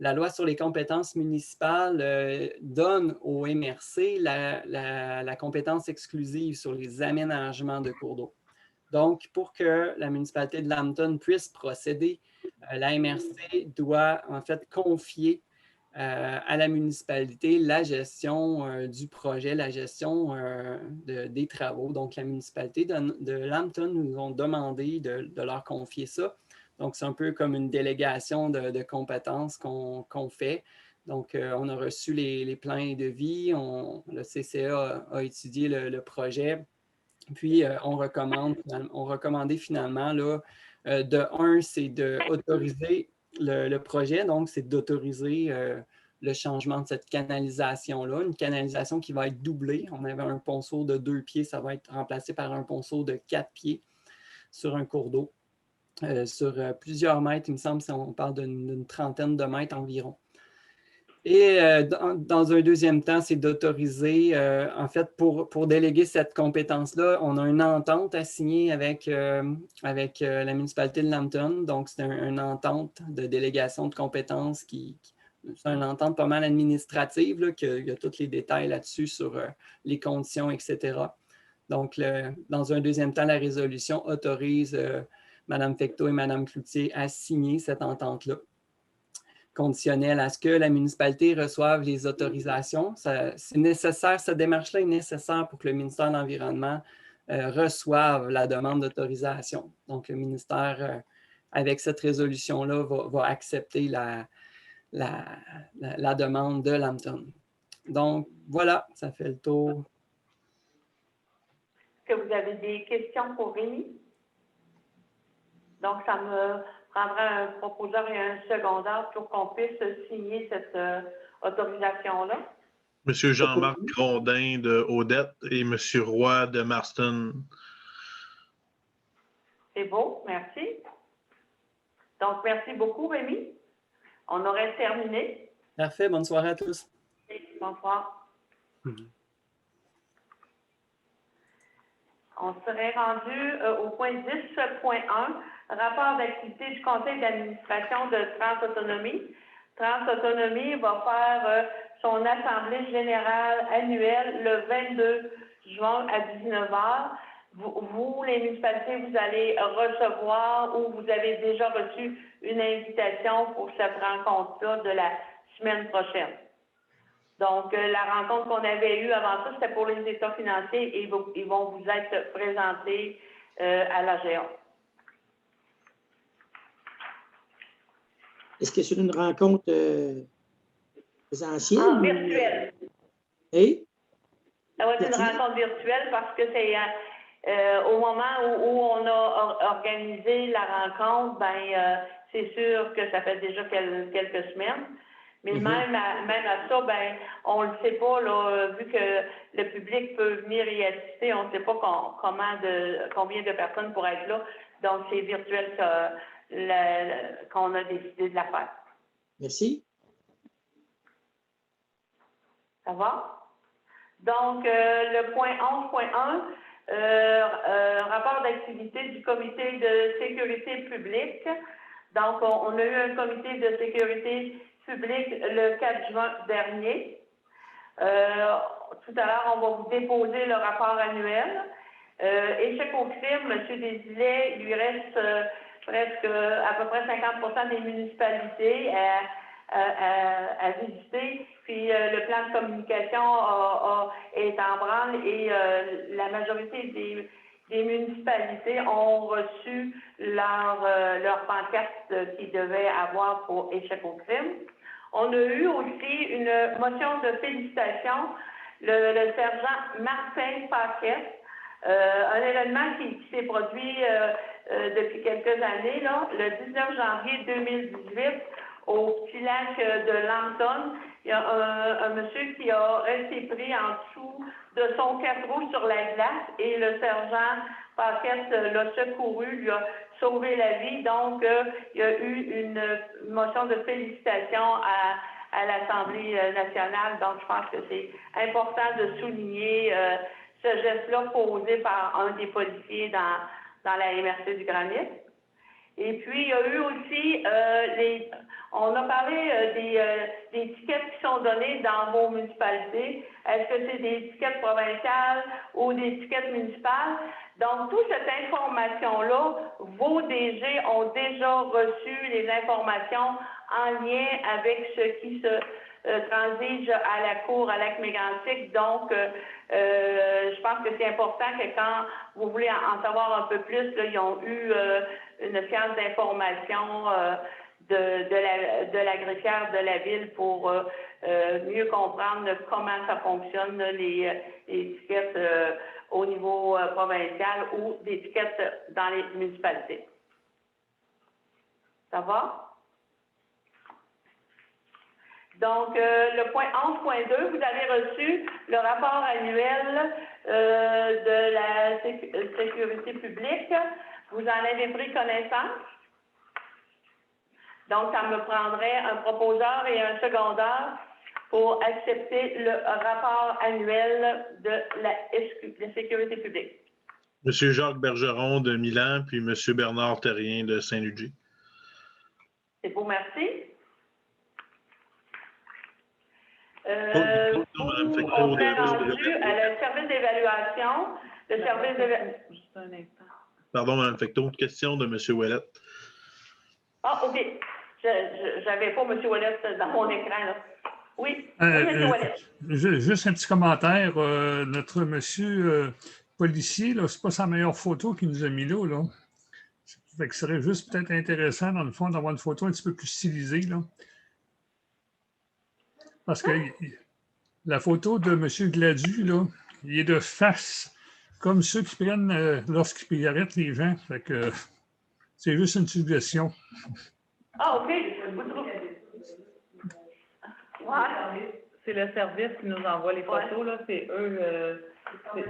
La loi sur les compétences municipales donne au MRC la compétence exclusive sur les aménagements de cours d'eau. Donc, pour que la municipalité de Lambton puisse procéder, la MRC doit en fait confier à la municipalité la gestion du projet, la gestion des travaux. Donc, la municipalité de Lambton nous ont demandé de leur confier ça. Donc, c'est un peu comme une délégation de compétences qu'on fait. Donc, on a reçu les plans et devis, le CCA a étudié le projet, puis on recommandait finalement, là, c'est d'autoriser le projet, donc c'est d'autoriser le changement de cette canalisation-là, une canalisation qui va être doublée. On avait un ponceau de 2 pieds, ça va être remplacé par un ponceau de 4 pieds sur un cours d'eau. Sur plusieurs mètres, il me semble, si on parle d'une trentaine de mètres environ. Et dans un deuxième temps, c'est d'autoriser, en fait, pour déléguer cette compétence-là, on a une entente à signer avec la municipalité de Lambton. Donc, c'est une entente de délégation de compétences c'est une entente pas mal administrative, là, il y a tous les détails là-dessus sur les conditions, etc. Donc, dans un deuxième temps, la résolution autorise Mme Fecteau et Mme Cloutier à signer cette entente-là, conditionnelle à ce que la municipalité reçoive les autorisations. C'est nécessaire, cette démarche-là est nécessaire pour que le ministère de l'Environnement reçoive la demande d'autorisation. Donc, le ministère, avec cette résolution-là, va accepter la demande de Lambton. Donc, voilà, ça fait le tour. Est-ce que vous avez des questions pour Rémi? Donc, ça me prendra un proposeur et un secondaire pour qu'on puisse signer cette autorisation-là. Monsieur Jean-Marc Grondin de Odette et Monsieur Roy de Marston. C'est beau, merci. Donc, merci beaucoup, Rémi. On aurait terminé. Parfait, bonne soirée à tous. Bonsoir. On serait rendu au point 10.1, rapport d'activité du conseil d'administration de Transautonomie. Transautonomie va faire son assemblée générale annuelle le 22 juin à 19h. Vous, les municipalités, vous allez recevoir ou vous avez déjà reçu une invitation pour cette rencontre-là de la semaine prochaine. Donc, la rencontre qu'on avait eue avant ça, c'était pour les états financiers et ils vont vous être présentés à l'AGA. Est-ce que c'est une rencontre présentielle? Virtuelle. Oui? Ça va être une rencontre virtuelle parce que c'est au moment où on a organisé la rencontre, ben c'est sûr que ça fait déjà quelques semaines. Mais même à ça, ben, on ne le sait pas, là, vu que le public peut venir y assister, on ne sait pas combien de personnes pourraient être là. Donc, c'est virtuel qu'on a décidé de la faire. Merci. Ça va? Donc, le point 11.1, rapport d'activité du comité de sécurité publique. Donc, on a eu un comité de sécurité public le 4 juin dernier. Tout à l'heure, on va vous déposer le rapport annuel. Échec au crime, M. Desilets, il lui reste presque à peu près 50% des municipalités à visiter. Puis le plan de communication est en branle et la majorité des municipalités ont reçu leur pancarte qu'ils devaient avoir pour échec au crime. On a eu aussi une motion de félicitations, le sergent Martin Paquet, un événement qui s'est produit depuis quelques années, là, le 19 janvier 2018, au petit lac de Lambton. Il y a un monsieur qui a resté pris en dessous de son 4 roues sur la glace et le sergent Paquette l'a secouru, lui a sauvé la vie. Donc, il y a eu une motion de félicitations à l'Assemblée nationale. Donc, je pense que c'est important de souligner ce geste-là posé par un des policiers dans la MRC du Granit. Et puis, il y a eu aussi, on a parlé des tickets qui sont donnés dans vos municipalités. Est-ce que c'est des tickets provinciales ou des tickets municipales? Donc, toute cette information-là, vos DG ont déjà reçu les informations en lien avec ce qui se transige à la Cour à Lac-Mégantic. Donc, je pense que c'est important que quand vous voulez en savoir un peu plus, là, ils ont eu une séance d'information de la greffière de la ville pour mieux comprendre comment ça fonctionne, les tickets au niveau provincial ou des tickets dans les municipalités. Ça va? Donc, le point 11.2, vous avez reçu le rapport annuel de la sécurité publique. Vous en avez pris connaissance. Donc, ça me prendrait un proposeur et un secondaire pour accepter le rapport annuel de la SQ, la Sécurité publique. Monsieur Jacques Bergeron de Milan, puis Monsieur Bernard Terrien de Saint-Ludger. C'est beau, merci. On est rendu à le service d'évaluation. Le service d'évaluation. Juste un instant. Pardon, Mme Fecteau, question de M. Ouellet. Ah, OK. Je n'avais pas M. Ouellet dans mon écran, là. Oui, M. Ouellet. Juste un petit commentaire. Notre monsieur policier, ce n'est pas sa meilleure photo qu'il nous a mis là. Fait que ce serait juste peut-être intéressant, dans le fond, d'avoir une photo un petit peu plus stylisée, là. Parce que la photo de M. Gladu, là, il est de face, comme ceux qui prennent lorsqu'ils arrêtent les gens. Fait que c'est juste une suggestion. Ah, OK. Vous trouvez? Ouais. C'est le service qui nous envoie les photos, là. C'est eux. C'est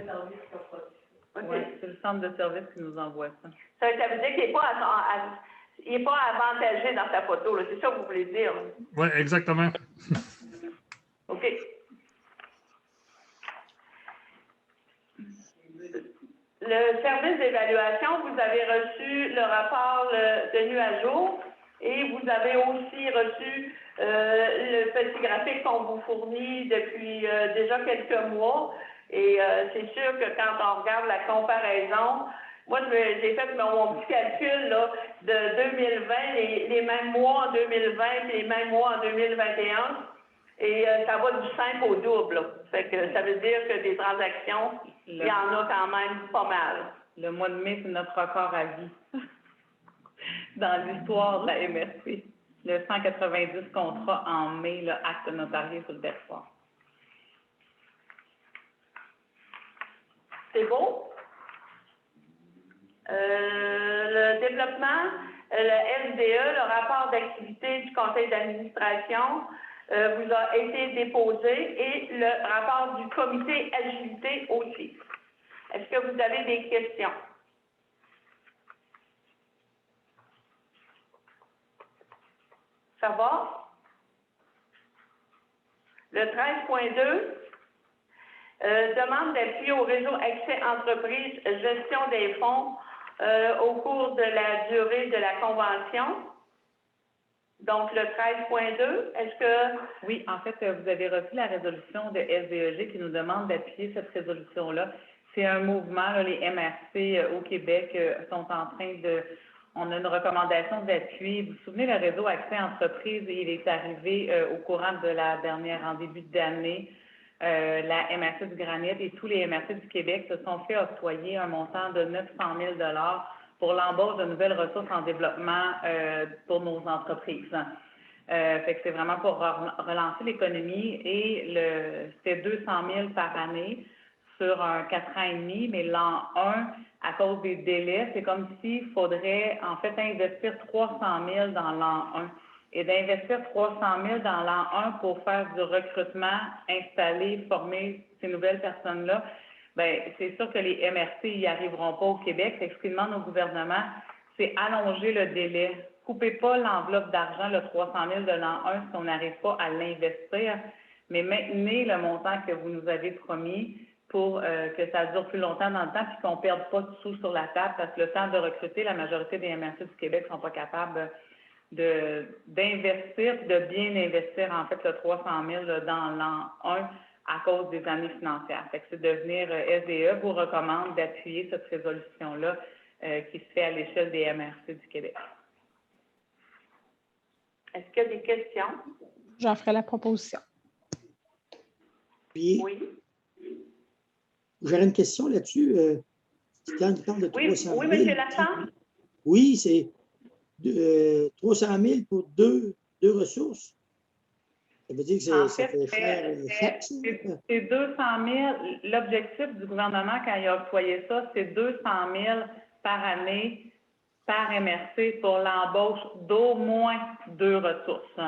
le centre de service qui nous envoie ça. Ça veut dire qu'il n'est pas avantagé dans sa photo, là. C'est ça que vous voulez dire? Oui, exactement. OK. Le service d'évaluation, vous avez reçu le rapport tenu à jour et vous avez aussi reçu le petit graphique qu'on vous fournit depuis déjà quelques mois. Et c'est sûr que quand on regarde la comparaison, moi, j'ai fait mon petit calcul là, de 2020, les mêmes mois en 2020 et les mêmes mois en 2021. Et ça va du simple au double. Là. Fait que ça veut dire que des transactions, il y en a quand même pas mal. Le mois de mai, c'est notre record à vie dans l'histoire de la MRC. Le 190 contrats en mai, là, acte notarié sur le territoire. C'est beau. Le développement, le FDE, le rapport d'activité du conseil d'administration, vous a été déposé et le rapport du comité agilité aussi. Est-ce que vous avez des questions? Ça va? Le 13.2, demande d'appui au réseau Accès Entreprise, gestion des fonds au cours de la durée de la convention. Donc, le 13.2, est-ce que... Oui, en fait, vous avez reçu la résolution de SDEG qui nous demande d'appuyer cette résolution-là. C'est un mouvement, là, les MRC au Québec sont en train de... On a une recommandation d'appui. Vous vous souvenez, le réseau Accès Entreprise, il est arrivé au courant de la dernière, en début d'année, la MRC du Granit et tous les MRC du Québec se sont fait octroyer un montant de 900 000 $ pour l'embauche de nouvelles ressources en développement pour nos entreprises. Fait que c'est vraiment pour relancer l'économie et c'était 200 000 par année sur un 4 ans et demi, mais l'an 1, à cause des délais, c'est comme s'il faudrait en fait investir 300 000 dans l'an 1. Et d'investir 300 000 dans l'an 1 pour faire du recrutement, installer, former ces nouvelles personnes-là, bien, c'est sûr que les MRC n'y arriveront pas au Québec. Ce qu'ils demandent au gouvernement, c'est allonger le délai. Coupez pas l'enveloppe d'argent, le 300 000 de l'an 1, si on n'arrive pas à l'investir, mais maintenez le montant que vous nous avez promis pour que ça dure plus longtemps dans le temps et qu'on ne perde pas de sous sur la table, parce que le temps de recruter, la majorité des MRC du Québec ne sont pas capables d'investir, de bien investir en fait le 300 000 là, dans l'an 1 à cause des années financières. Fait que c'est devenir SDE vous recommande d'appuyer cette résolution-là qui se fait à l'échelle des MRC du Québec. Est-ce qu'il y a des questions? J'en ferai la proposition. Puis, oui. J'aurais une question là-dessus. Quand il parle de 300 000... Oui, M. Lassant? Oui, c'est 300 000 pour deux ressources. Ça veut dire que ça fait faire chaque. C'est 200 000. L'objectif du gouvernement, quand il a octroyé ça, c'est 200 000 par année par MRC pour l'embauche d'au moins 2 ressources.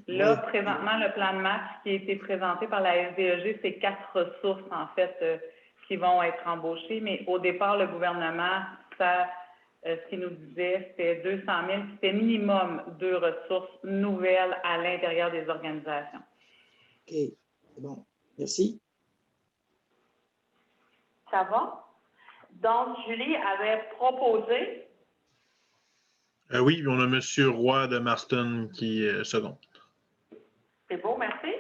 Là, présentement, le plan de match qui a été présenté par la SDEG, c'est 4 ressources, en fait, qui vont être embauchées. Mais au départ, le gouvernement, ce qu'il nous disait, c'était 200 000, c'était minimum 2 ressources nouvelles à l'intérieur des organisations. OK, c'est bon. Merci. Ça va? Donc, Julie avait proposé. Oui, on a M. Roy de Marston qui est second. C'est beau, merci.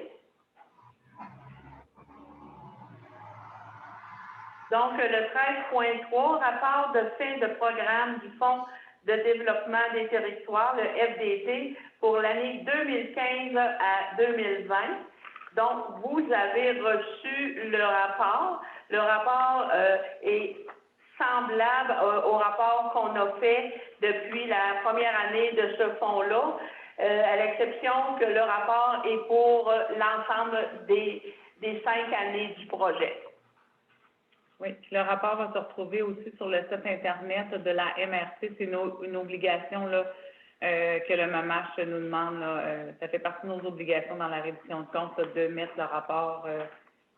Donc, le 13.3, rapport de fin de programme du Fonds de développement des territoires, le FDT, pour l'année 2015 à 2020. Donc, vous avez reçu le rapport. Le rapport est semblable au rapport qu'on a fait depuis la première année de ce fonds-là, à l'exception que le rapport est pour l'ensemble des 5 années du projet. Oui, le rapport va se retrouver aussi sur le site Internet de la MRC. C'est une obligation là, que le MAMACH nous demande. Là, ça fait partie de nos obligations dans la reddition de compte là, de mettre le rapport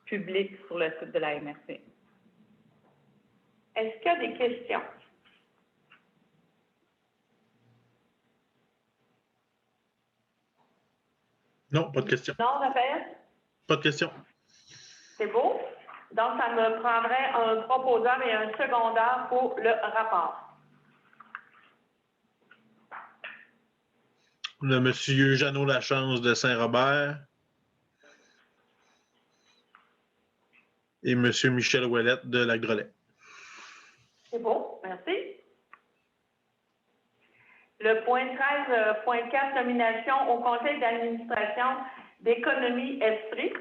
public sur le site de la MRC. Est-ce qu'il y a des questions? Non, pas de questions. Non, Raphaël? Pas de questions. C'est beau. Donc, ça me prendrait un proposeur et un secondaire pour le rapport. On a M. Jeannot Lachance de Saint-Robert et M. Michel Ouellette de Lac-Drolet. C'est beau, merci. Le point 13.4, nomination au conseil d'administration d'Économie Esprit.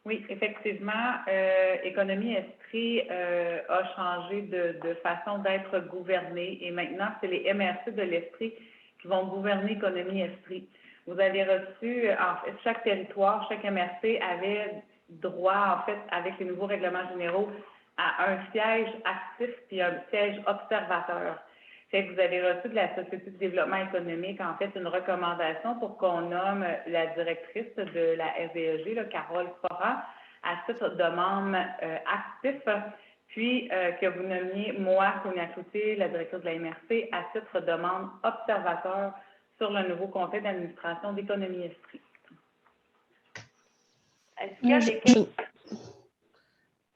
Oui, effectivement, Économie Esprit a changé de façon d'être gouvernée et maintenant, c'est les MRC de l'Esprit qui vont gouverner Économie Esprit. Vous avez reçu, en fait, chaque territoire, chaque MRC avait droit, en fait, avec les nouveaux règlements généraux, à un siège actif puis un siège observateur. Fait que vous avez reçu de la Société de développement économique, en fait, une recommandation pour qu'on nomme la directrice de la SDEG, là, Carole Foran, à titre de membre actif, puis que vous nommiez moi, Sonia Cloutier, la directrice de la MRC, à titre de membre observateur sur le nouveau conseil d'administration d'Économie Esprit. Est-ce qu'il y a des questions?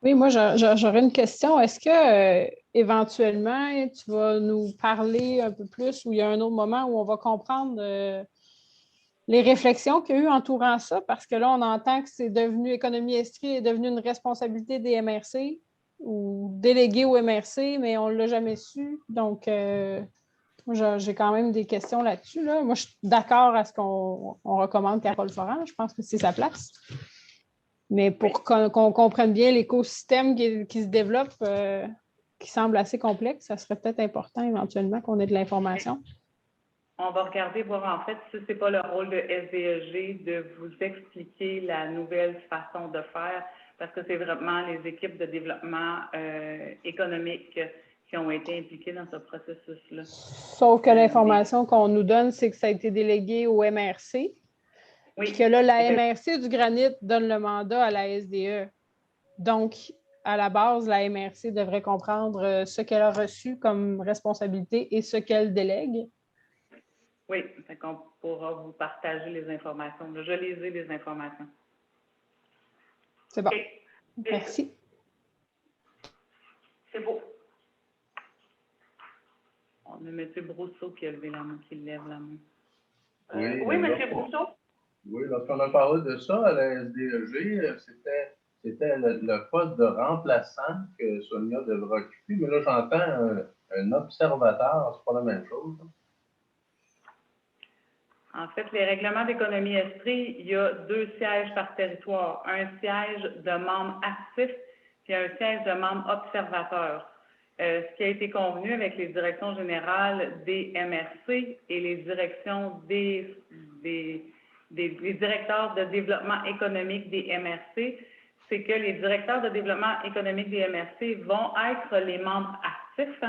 Oui, moi, j'aurais une question. Est-ce que éventuellement, tu vas nous parler un peu plus ou il y a un autre moment où on va comprendre les réflexions qu'il y a eu entourant ça? Parce que là, on entend que c'est devenu Économie Esprit est devenu une responsabilité des MRC ou délégué au MRC, mais on ne l'a jamais su. Donc, j'ai quand même des questions là-dessus. Là. Moi, je suis d'accord à ce qu'on recommande Carole Foran. Je pense que c'est sa place. Mais pour qu'on comprenne bien l'écosystème qui se développe, qui semble assez complexe, ça serait peut-être important éventuellement qu'on ait de l'information. On va regarder, voir en fait si ce n'est pas le rôle de SDEG de vous expliquer la nouvelle façon de faire, parce que c'est vraiment les équipes de développement économique qui ont été impliquées dans ce processus-là. Sauf que l'information qu'on nous donne, c'est que ça a été délégué au MRC. Oui. Puis que là, la MRC du Granit donne le mandat à la SDE. Donc, à la base, la MRC devrait comprendre ce qu'elle a reçu comme responsabilité et ce qu'elle délègue. Oui, on pourra vous partager les informations. Je les ai, les informations. C'est bon. Okay. Merci. C'est beau. On a M. Brousseau qui a levé la main, qui lève la main. Oui, M. Brousseau. Oui, lorsqu'on a parlé de ça à la SDEG, c'était le poste de remplaçant que Sonia devra occuper, mais là, j'entends un observateur, c'est pas la même chose. En fait, les règlements d'Économie Esprit, il y a 2 sièges par territoire. Un siège de membre actif puis un siège de membre observateur. Ce qui a été convenu avec les directions générales des MRC et les directions des directeurs de développement économique des MRC, c'est que les directeurs de développement économique des MRC vont être les membres actifs,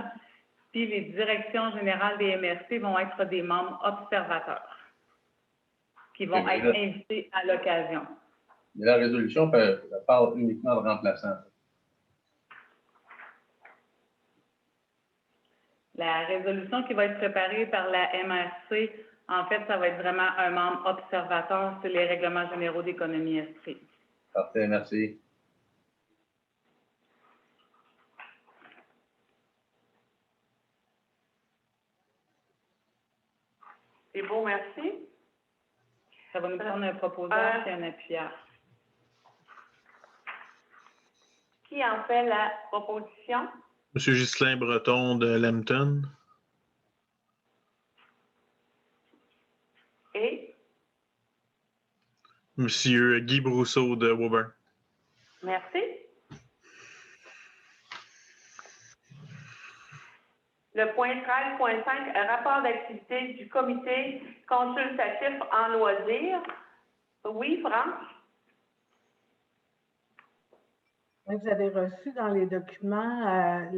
puis les directions générales des MRC vont être des membres observateurs, qui vont être invités à l'occasion. Mais la résolution parle uniquement de remplaçants. La résolution qui va être préparée par la MRC En fait, ça va être vraiment un membre observateur sur les règlements généraux d'économie esprit. Parfait, merci. C'est beau, merci. Ça va nous prendre un proposeur et un appuyeur. Qui en fait la proposition? Monsieur Ghislain Breton de Lambton. Et? Monsieur Guy Brousseau de Woburn. Merci. Le point 13.5, rapport d'activité du comité consultatif en loisirs. Oui, France? Vous avez reçu dans les documents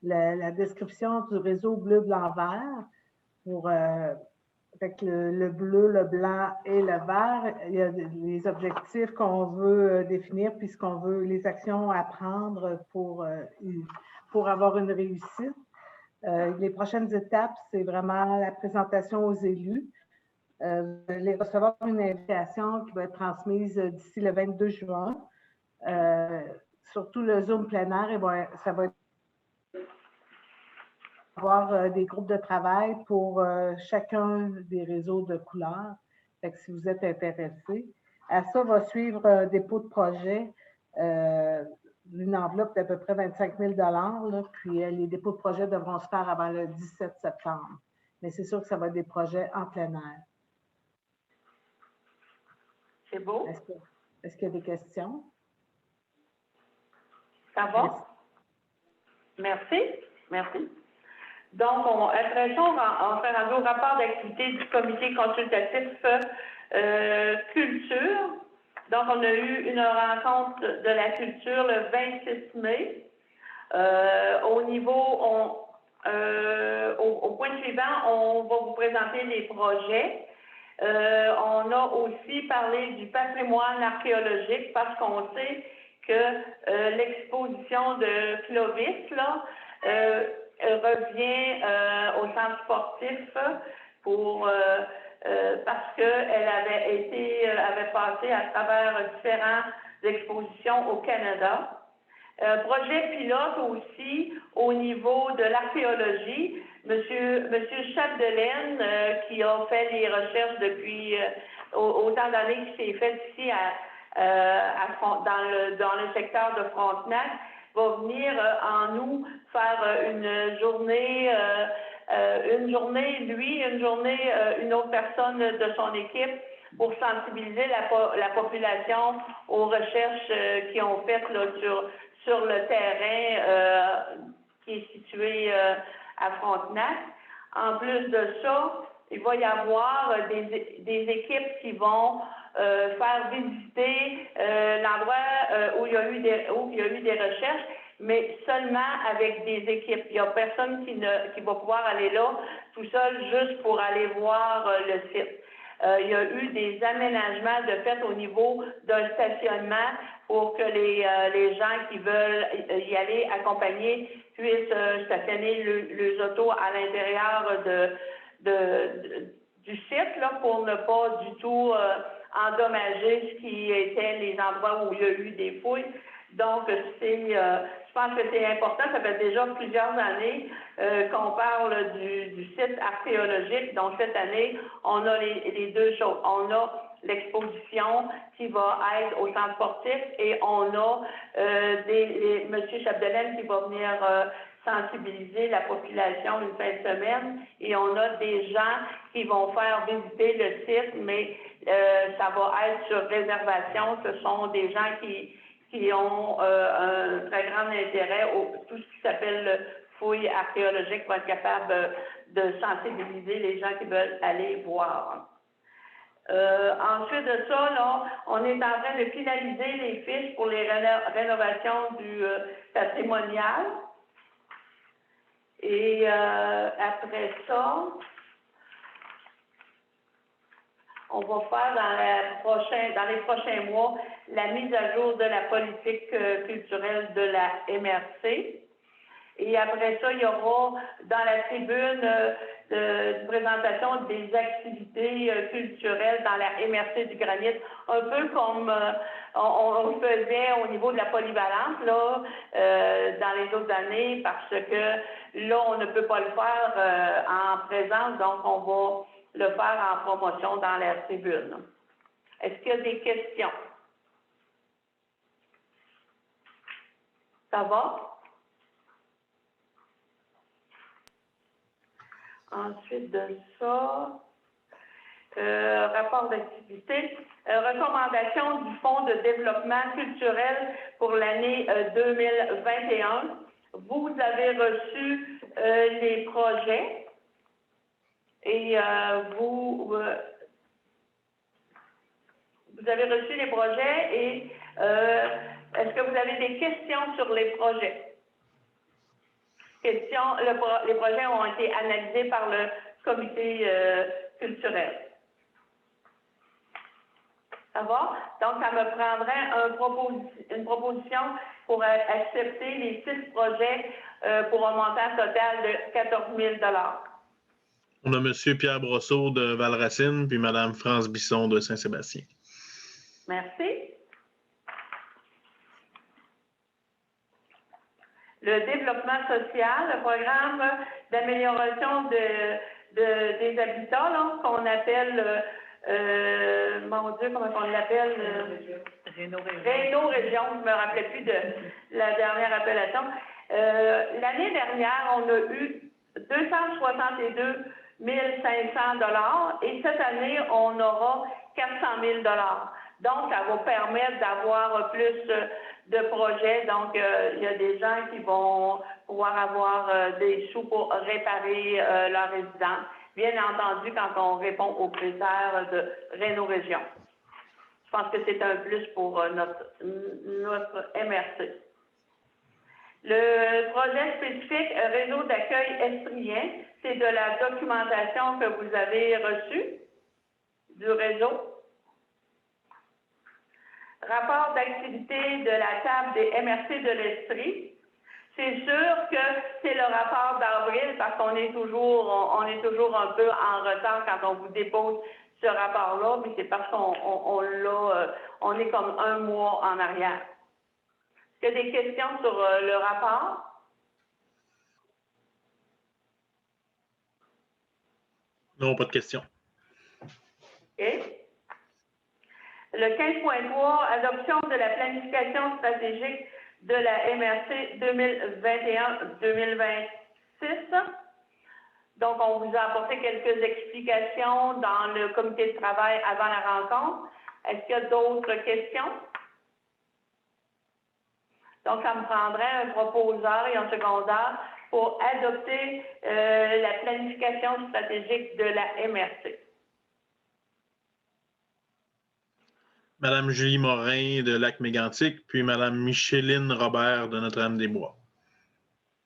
la description du réseau bleu-blanc-vert pour avec le bleu, le blanc et le vert. Il y a les objectifs qu'on veut définir puis ce qu'on veut, les actions à prendre pour avoir une réussite. Les prochaines étapes, c'est vraiment la présentation aux élus. Vous allez recevoir une invitation qui va être transmise d'ici le 22 juin. Surtout le Zoom plein air, ça va avoir des groupes de travail pour chacun des réseaux de couleurs. Fait que si vous êtes intéressé, à ça va suivre un dépôt de projet, une enveloppe d'à peu près 25 000 $, puis les dépôts de projet devront se faire avant le 17 septembre. Mais c'est sûr que ça va être des projets en plein air. C'est beau. Est-ce qu'il y a des questions? Ça va? Merci. Merci. Donc, après ça, on fait rendu au rapport d'activité du comité consultatif culture. Donc, on a eu une rencontre de la culture le 26 mai. Au niveau, au point suivant, on va vous présenter les projets. On a aussi parlé du patrimoine archéologique parce qu'on sait que l'exposition de Clovis là, revient au centre sportif pour parce qu'elle avait passé à travers différentes expositions au Canada. Projet pilote aussi au niveau de l'archéologie. Monsieur Chapdelaine, qui a fait les recherches depuis autant d'années qu'il s'est fait ici dans le secteur de Frontenac, va venir en août faire une journée, lui, une journée, une autre personne de son équipe pour sensibiliser la population aux recherches qu'ils ont faites là, sur le terrain qui est situé à Frontenac. En plus de ça, il va y avoir des équipes qui vont faire visiter l'endroit où il y a eu des recherches, mais seulement avec des équipes. Il n'y a personne qui va pouvoir aller là tout seul juste pour aller voir le site. Il y a eu des aménagements de fait au niveau d'un stationnement pour que les gens qui veulent y aller accompagner puissent stationner les autos à l'intérieur du site là, pour ne pas du tout endommager ce qui était les endroits où il y a eu des fouilles. Donc, je pense que c'est important. Ça fait déjà plusieurs années qu'on parle du site archéologique. Donc, cette année, on a les deux choses. On a l'exposition qui va être au centre sportif et on a M. Chapdelaine qui va venir sensibiliser la population une fin de semaine et on a des gens qui vont faire visiter le site, mais ça va être sur réservation. Ce sont des gens qui ont un très grand intérêt tout ce qui s'appelle fouilles archéologiques pour être capable de sensibiliser les gens qui veulent aller voir. Ensuite de ça, là, on est en train de finaliser les fiches pour les rénovations du patrimonial. Et après ça, on va faire dans les prochains mois la mise à jour de la politique culturelle de la MRC. Et après ça, il y aura dans la tribune de présentation des activités culturelles dans la MRC du Granit, un peu comme on le faisait au niveau de la polyvalente là, dans les autres années, parce que là, on ne peut pas le faire en présence, donc on va le faire en promotion dans la tribune. Est-ce qu'il y a des questions? Ça va? Ensuite de ça, rapport d'activité, recommandation du Fonds de développement culturel pour l'année 2021. Vous avez reçu les projets et vous avez reçu les projets et est-ce que vous avez des questions sur les projets? Les projets ont été analysés par le comité culturel. Ça va? Donc, ça me prendrait une proposition pour accepter les 6 projets pour un montant total de 14 000 $. On a M. Pierre Brosseau de Valracine, puis Mme France Bisson de Saint-Sébastien. Merci. Le développement social, le programme d'amélioration des habitats, qu'on appelle, mon Dieu, comment on l'appelle? Réno-Région, je ne me rappelais plus de la dernière appellation. L'année dernière, on a eu 262 500 $ et cette année, on aura 400 000 $. Donc, ça va permettre d'avoir plus de projets. Donc, il y a des gens qui vont pouvoir avoir des sous pour réparer leur résidence. Bien entendu, quand on répond aux critères de Réno-Région. Je pense que c'est un plus pour notre MRC. Le projet spécifique réseau d'accueil estrien, c'est de la documentation que vous avez reçue du réseau. Rapport d'activité de la table des MRC de l'Estrie. C'est sûr que c'est le rapport d'avril parce qu'on est toujours un peu en retard quand on vous dépose ce rapport-là, mais c'est parce qu'on l'a, on est comme un mois en arrière. Est-ce qu'il y a des questions sur le rapport? Non, pas de questions. OK. Le 15.3, adoption de la planification stratégique de la MRC 2021-2026. Donc, on vous a apporté quelques explications dans le comité de travail avant la rencontre. Est-ce qu'il y a d'autres questions? Donc, ça me prendrait un proposeur et un secondaire pour adopter la planification stratégique de la MRC. Mme Julie Morin de Lac-Mégantic, puis Mme Micheline Robert de Notre-Dame-des-Bois.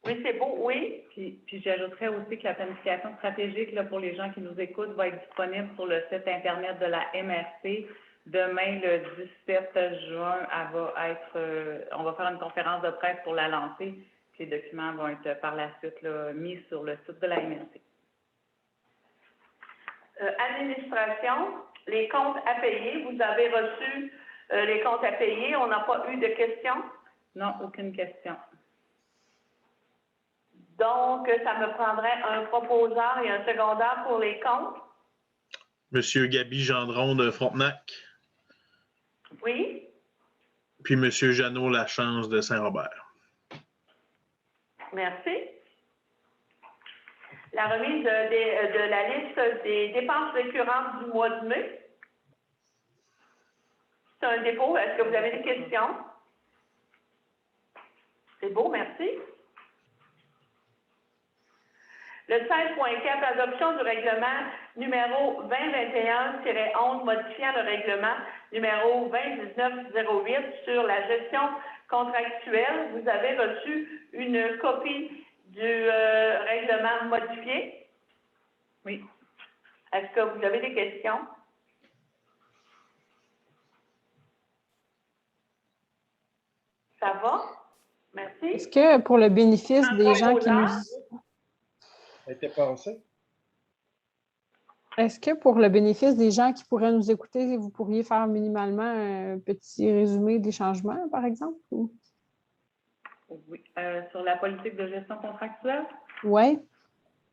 Oui, c'est beau, oui. Puis j'ajouterais aussi que la planification stratégique là, pour les gens qui nous écoutent va être disponible sur le site Internet de la MRC. Demain, le 17 juin, on va faire une conférence de presse pour la lancer. Les documents vont être par la suite là, mis sur le site de la MRC. Administration, les comptes à payer. Vous avez reçu les comptes à payer. On n'a pas eu de questions? Non, aucune question. Donc, ça me prendrait un proposeur et un secondaire pour les comptes. Monsieur Gaby Gendron de Frontenac. Oui. Puis Monsieur Jeannot Lachance de Saint-Robert. Merci. La remise de la liste des dépenses récurrentes du mois de mai. C'est un dépôt. Est-ce que vous avez des questions? C'est beau, merci. Le 16.4, adoption du règlement numéro 2021-11 modifiant le règlement numéro 2019-08 sur la gestion contractuelle. Vous avez reçu une copie du règlement modifié? Oui. Est-ce que vous avez des questions? Ça va? Merci. Est-ce que pour le bénéfice des gens qui nous... Ça a été passé? Est-ce que pour le bénéfice des gens qui pourraient nous écouter, vous pourriez faire minimalement un petit résumé des changements, par exemple? Ou? Oui. Sur la politique de gestion contractuelle? Oui.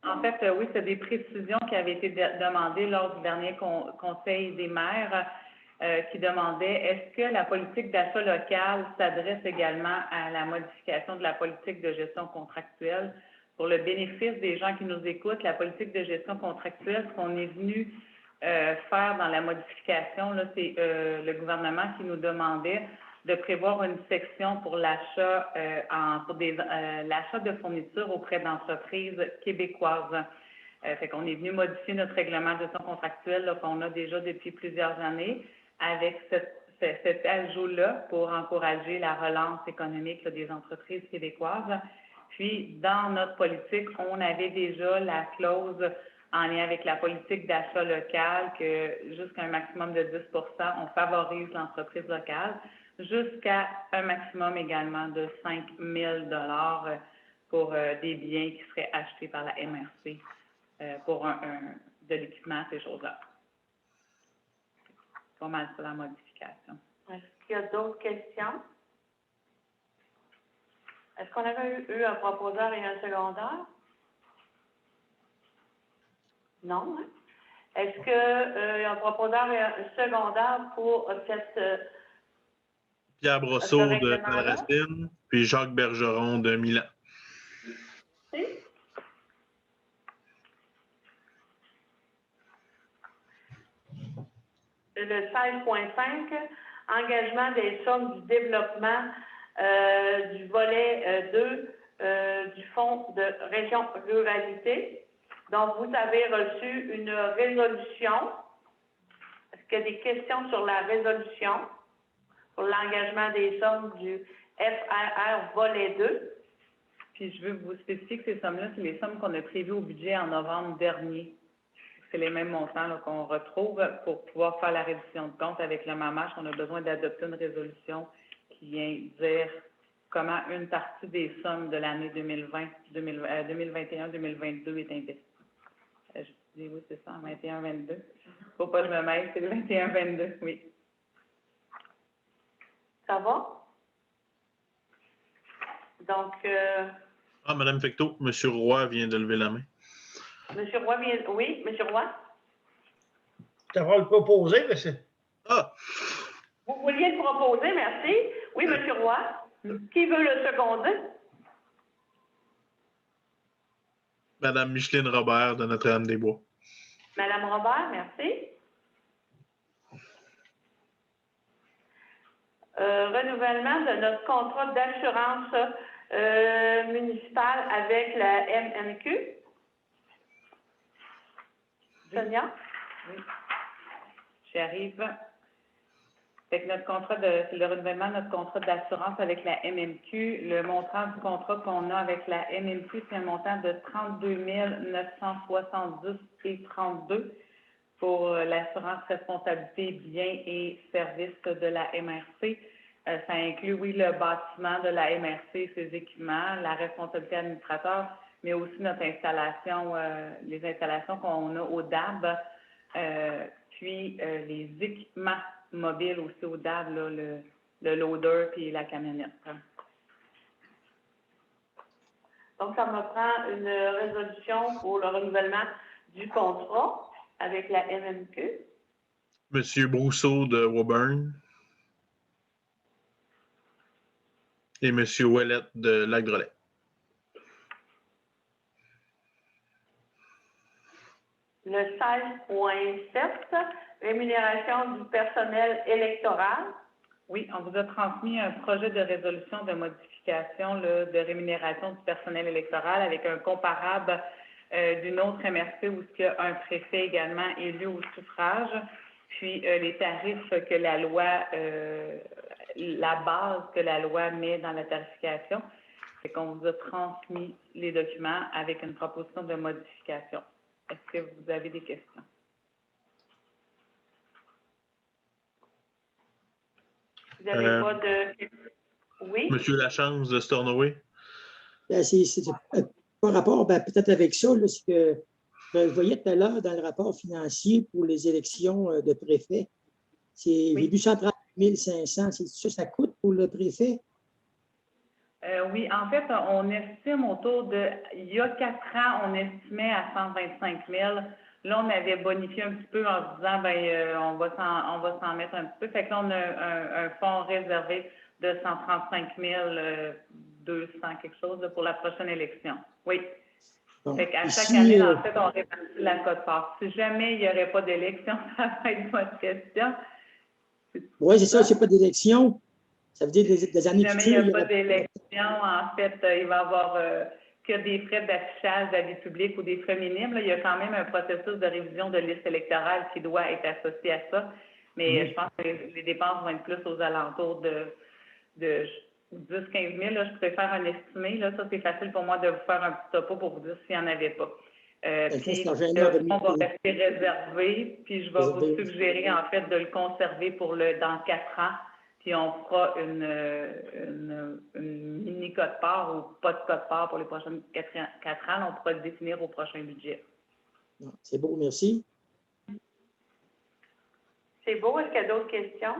En fait, oui, c'est des précisions qui avaient été demandées lors du dernier Conseil des maires qui demandait est-ce que la politique d'achat local s'adresse également à la modification de la politique de gestion contractuelle? Pour le bénéfice des gens qui nous écoutent, la politique de gestion contractuelle, ce qu'on est venu faire dans la modification, c'est le gouvernement qui nous demandait de prévoir une section pour l'achat l'achat de fournitures auprès d'entreprises québécoises. Fait qu'on est venu modifier notre règlement de gestion contractuelle qu'on a déjà depuis plusieurs années avec cet ajout-là pour encourager la relance économique des entreprises québécoises. Puis, dans notre politique, on avait déjà la clause en lien avec la politique d'achat local que jusqu'à un maximum de 10 on favorise l'entreprise locale, jusqu'à un maximum également de 5 000 $ pour des biens qui seraient achetés par la MRC pour de l'équipement, ces choses-là. C'est pas mal ça la modification. Est-ce qu'il y a d'autres questions? Est-ce qu'on avait eu un proposeur et un secondaire? Non, hein? Est-ce qu'il y a un proposeur et un secondaire pour cette... Pierre Brosseau de Pelleracine, puis Jacques Bergeron de Milan. Oui. Le 16.5, engagement des sommes du développement du volet 2 du Fonds de région ruralité. Donc, vous avez reçu une résolution. Est-ce qu'il y a des questions sur la résolution pour l'engagement des sommes du FRR volet 2? Puis, je veux vous spécifier que ces sommes-là, c'est les sommes qu'on a prévues au budget en novembre dernier. C'est les mêmes montants qu'on retrouve pour pouvoir faire la réduction de compte avec le MAMACH. On a besoin d'adopter une résolution qui vient dire comment une partie des sommes de l'année 2021-2022 est investie. Je dis oui, c'est ça, en 21-22. Faut pas que je me mêle, c'est le 21-22, oui. Ça va? Donc... Madame Fecteau, M. Roy vient de lever la main. M. Roy vient... Oui, M. Roy? Tu vas le proposer, mais c'est... Ah! Vous vouliez le proposer, merci. Oui, M. Roy. Qui veut le seconder? Madame Micheline Robert de Notre-Dame-des-Bois. Madame Robert, merci. Renouvellement de notre contrat d'assurance municipale avec la MNQ. Sonia? Oui. J'arrive. Avec notre contrat c'est le renouvellement de notre contrat d'assurance avec la MMQ. Le montant du contrat qu'on a avec la MMQ, c'est un montant de 32 970,32 pour l'assurance responsabilité biens et services de la MRC. Ça inclut, oui, le bâtiment de la MRC, ses équipements, la responsabilité administrateur, mais aussi notre installation, les installations qu'on a au DAB, puis les équipements mobiles aussi au DAB, là, le loader puis la camionnette. Donc, ça me prend une résolution pour le renouvellement du contrat avec la MMQ. Monsieur Brousseau de Woburn. Et Monsieur Ouellette de Lac-Drolet. Le 16.7, rémunération du personnel électoral. Oui, on vous a transmis un projet de résolution de modification là, de rémunération du personnel électoral avec un comparable d'une autre MRC où il y a un préfet également élu au suffrage, puis les tarifs que la loi, la base que la loi met dans la tarification. C'est qu'on vous a transmis les documents avec une proposition de modification. Est-ce que vous avez des questions? Vous n'avez pas de... Oui? Monsieur Lachance de Stornoway. C'est par rapport, peut-être avec ça, c'est que je voyais tout à l'heure dans le rapport financier pour les élections de préfet, j'ai vu 130 500. Ça coûte pour le préfet? Oui, en fait, on estime autour de, il y a 4 ans, on estimait à 125 000. Là, on avait bonifié un petit peu en se disant, on va s'en mettre un petit peu. Fait que là, on a un fonds réservé de 135 200 quelque chose là, pour la prochaine élection. Oui. Bon, fait qu'à chaque ici, année, en fait, on répartit la quote-part. Si jamais il n'y aurait pas d'élection, ça va être votre question. Oui, c'est ça, c'est pas d'élection. Ça veut dire des années Si jamais futures. il n'y a pas d'élection, en fait, il va y avoir que des frais d'affichage d'avis public ou des frais minimes. Là, il y a quand même un processus de révision de liste électorale qui doit être associé à ça. Mais je pense que les dépenses vont être plus aux alentours de 10-15 000. Là, je préfère un estimé. Là, ça, c'est facile pour moi de vous faire un petit topo pour vous dire s'il n'y en avait pas. Puis, on va rester réservé, puis je vais vous suggérer, en fait, de le conserver pour dans 4 ans. Puis on fera une mini quote-part ou pas de quote-part pour les prochaines 4 ans. Là, on pourra le définir au prochain budget. C'est beau, merci. C'est beau. Est-ce qu'il y a d'autres questions?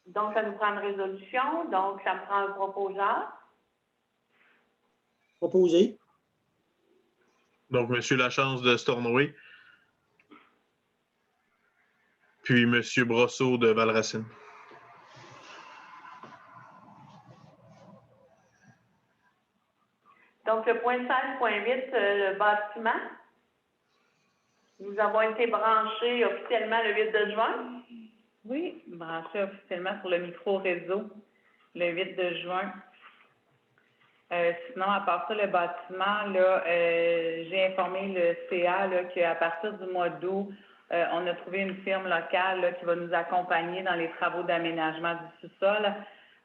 Donc, ça nous prend une résolution. Donc, ça me prend un proposeur. Proposé. Donc, M. Lachance de Stornoway. Puis M. Brosseau de Valracine. Donc, le point 16.8, le bâtiment. Nous avons été branchés officiellement le 8 de juin. Oui, branchés officiellement sur le micro-réseau le 8 de juin. Sinon, à part ça, le bâtiment, là, j'ai informé le CA qu'à partir du mois d'août, on a trouvé une firme locale là, qui va nous accompagner dans les travaux d'aménagement du sous-sol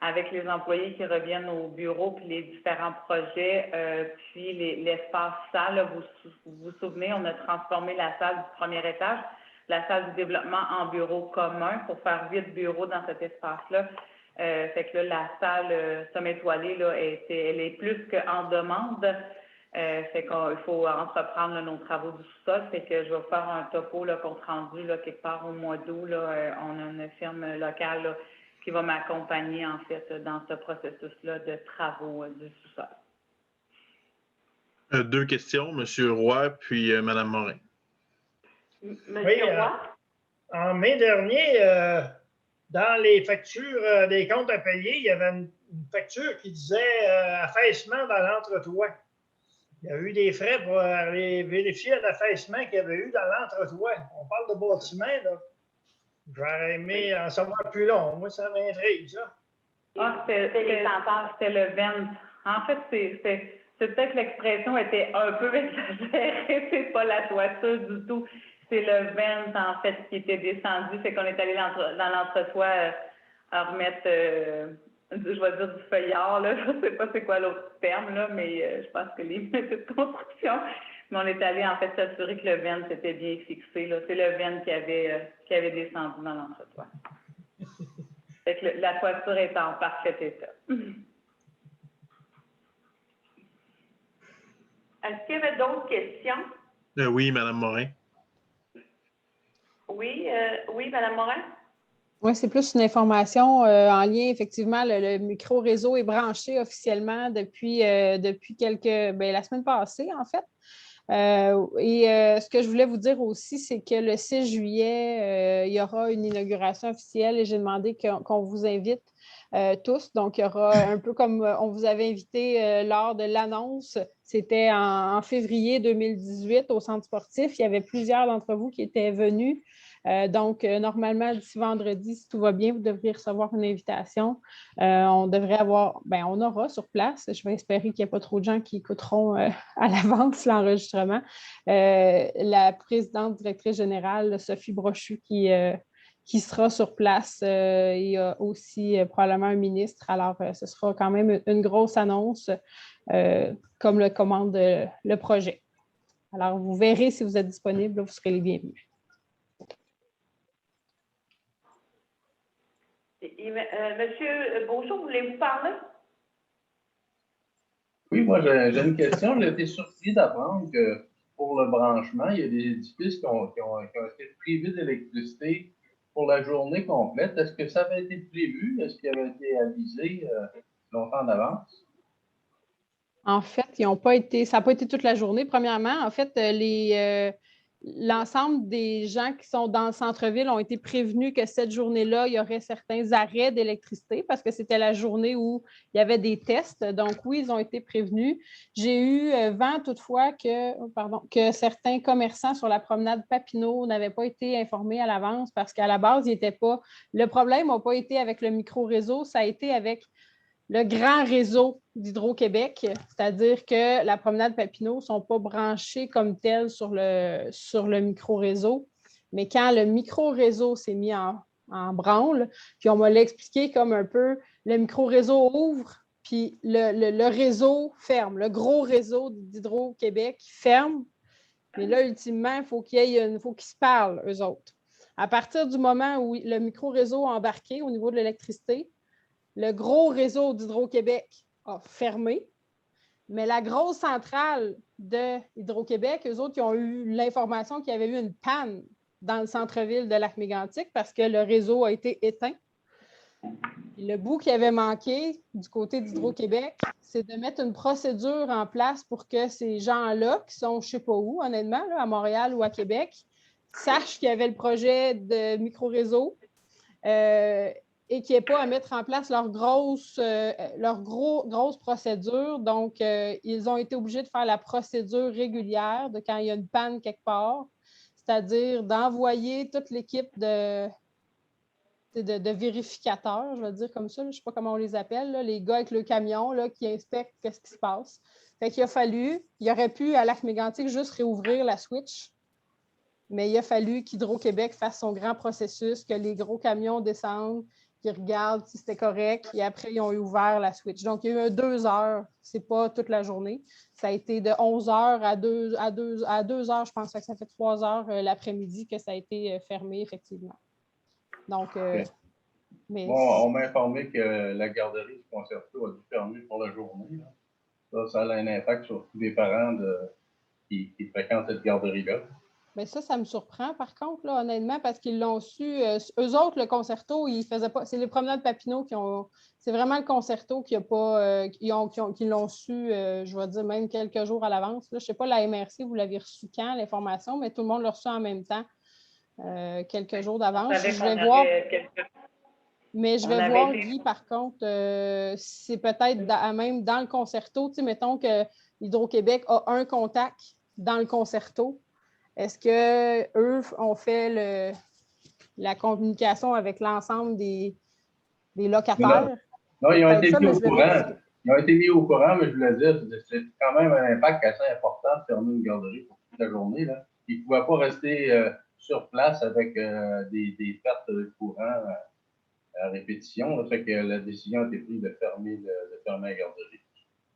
avec les employés qui reviennent au bureau puis les différents projets, puis l'espace salle. Là, vous vous souvenez, on a transformé la salle du premier étage, la salle du développement en bureau commun pour faire 8 bureaux dans cet espace-là. Fait que là, la salle Somme étoilée, là, elle est plus qu'en demande. Fait qu'il faut entreprendre là, nos travaux du sous-sol. Fait que je vais faire un topo là, compte rendu là, quelque part au mois d'août. On a une firme locale là, qui va m'accompagner en fait dans ce processus-là de travaux du sous-sol. 2 questions, M. Roy puis Mme Morin. Monsieur Roy? En mai dernier, dans les factures des comptes à payer, il y avait une facture qui disait affaissement dans l'entretoit. Il y a eu des frais pour aller vérifier l'affaissement qu'il y avait eu dans l'entretoit. On parle de bâtiment, là. J'aurais aimé en savoir plus long. Moi, ça m'intrigue, ça. C'était le vent. En fait, c'est peut-être l'expression était un peu exagérée. C'est pas la toiture du tout. C'est le vent, en fait, qui était descendu. C'est qu'on est allé dans l'entretoit à remettre, je vais dire du feuillard, là. Je ne sais pas c'est quoi l'autre terme, là, mais je pense que les méthodes de construction. Mais on est allé, en fait, s'assurer que le vent s'était bien fixé, là. C'est le vent qui avait descendu dans l'entretoit. Fait que la toiture est en parfait état. Est-ce qu'il y avait d'autres questions? Oui, Mme Morin. Oui, Mme Morin? Oui, c'est plus une information en lien, effectivement, le micro-réseau est branché officiellement depuis la semaine passée, en fait. Ce que je voulais vous dire aussi, c'est que le 6 juillet, il y aura une inauguration officielle et j'ai demandé qu'on vous invite tous. Donc, il y aura un peu comme on vous avait invité lors de l'annonce, c'était en février 2018 au centre sportif. Il y avait plusieurs d'entre vous qui étaient venus. Normalement, d'ici vendredi, si tout va bien, vous devriez recevoir une invitation. On aura sur place. Je vais espérer qu'il n'y a pas trop de gens qui écouteront à l'avance l'enregistrement. La présidente directrice générale, Sophie Brochu, qui sera sur place. Il y a aussi probablement un ministre. Alors, ce sera quand même une grosse annonce, comme le commande le projet. Alors, vous verrez si vous êtes disponible, vous serez les bienvenus. Monsieur Beauchot, voulez-vous parler? Oui, moi, j'ai une question. J'ai été surpris d'apprendre que pour le branchement, il y a des édifices qui ont été privés d'électricité pour la journée complète. Est-ce que ça avait été prévu? Est-ce qu'il avait été avisé longtemps d'avance? En fait, ça n'a pas été toute la journée. Premièrement, en fait, l'ensemble des gens qui sont dans le centre-ville ont été prévenus que cette journée-là, il y aurait certains arrêts d'électricité parce que c'était la journée où il y avait des tests. Donc, oui, ils ont été prévenus. J'ai eu vent toutefois que certains commerçants sur la promenade Papineau n'avaient pas été informés à l'avance parce qu'à la base, ils n'étaient pas. Le problème n'a pas été avec le micro-réseau, ça a été avec le grand réseau d'Hydro-Québec, c'est-à-dire que la promenade Papineau ne sont pas branchés comme tel sur le micro-réseau. Mais quand le micro-réseau s'est mis en branle, puis on m'a l'expliqué comme un peu, le micro-réseau ouvre, puis le réseau ferme. Le gros réseau d'Hydro-Québec ferme. Mais là, ultimement, il faut qu'ils se parlent, eux autres. À partir du moment où le micro-réseau a embarqué au niveau de l'électricité, le gros réseau d'Hydro-Québec a fermé, mais la grosse centrale d'Hydro-Québec, eux autres, ils ont eu l'information qu'il y avait eu une panne dans le centre-ville de Lac-Mégantic parce que le réseau a été éteint. Et le bout qui avait manqué du côté d'Hydro-Québec, c'est de mettre une procédure en place pour que ces gens-là, qui sont je ne sais pas où, honnêtement, là, à Montréal ou à Québec, sachent qu'il y avait le projet de micro-réseau et qu'il n'y ait pas à mettre en place leur grosse procédure. Donc, ils ont été obligés de faire la procédure régulière de quand il y a une panne quelque part, c'est-à-dire d'envoyer toute l'équipe de vérificateurs, je vais dire comme ça, je ne sais pas comment on les appelle, là, les gars avec le camion là, qui inspectent ce qui se passe. Fait qu'il a fallu, il aurait pu à Lac-Mégantic juste réouvrir la switch, mais il a fallu qu'Hydro-Québec fasse son grand processus, que les gros camions descendent, qu'ils regardent si c'était correct, et après, ils ont ouvert la switch. Donc, il y a eu 2 heures, ce n'est pas toute la journée. Ça a été de 11 heures à 2 heures, je pense que ça fait 3 heures l'après-midi que ça a été fermé, effectivement. Donc, mais... Bon, on m'a informé que la garderie du Concerto a dû fermer pour la journée. Là. Ça a un impact sur tous les parents qui fréquentent cette garderie-là. Bien, ça me surprend, par contre, là, honnêtement, parce qu'ils l'ont su. Eux autres, le Concerto, ils faisaient pas. C'est les promenades Papineau qui ont. C'est vraiment le Concerto qui a pas. Qui l'ont su, je vais dire, même quelques jours à l'avance. Je ne sais pas, la MRC, vous l'avez reçu quand, l'information, mais tout le monde l'a reçu en même temps, quelques jours d'avance. Je vais voir. Mais je vais voir, Guy, par contre, c'est peut-être même dans le Concerto. Tu sais, mettons que Hydro-Québec a un contact dans le Concerto. Est-ce qu'eux ont fait la communication avec l'ensemble des locataires? Non, ils ont été mis au courant. Ils ont été mis au courant, mais je voulais dire, c'est quand même un impact assez important de fermer une garderie pour toute la journée. Là. Ils ne pouvaient pas rester sur place avec des pertes de courant à répétition. Ça fait que la décision a été prise de fermer la garderie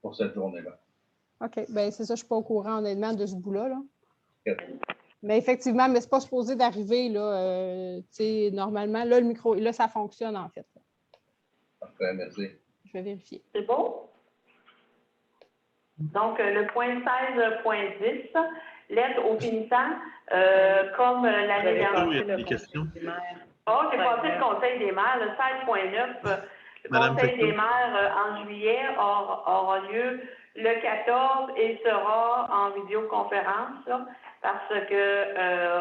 pour cette journée-là. OK. Bien, c'est ça, je ne suis pas au courant, honnêtement, de ce bout-là. Là. Mais effectivement, mais ce n'est pas supposé d'arriver, là. Normalement, là, le micro, là, ça fonctionne, en fait. Parfait, merci. Je vais vérifier. C'est bon? Donc, le point 16.10, l'aide aux finissants, comme l'année dernière. Oui, il y a des questions. J'ai passé le Conseil des maires, le 16.9. Le Conseil des maires en juillet aura lieu le 14 et sera en vidéoconférence, là, parce que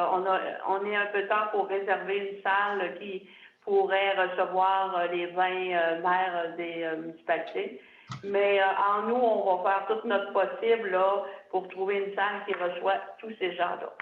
on est un peu tard pour réserver une salle qui pourrait recevoir les 20 maires des municipalités. Mais en nous, on va faire tout notre possible là, pour trouver une salle qui reçoit tous ces gens-là.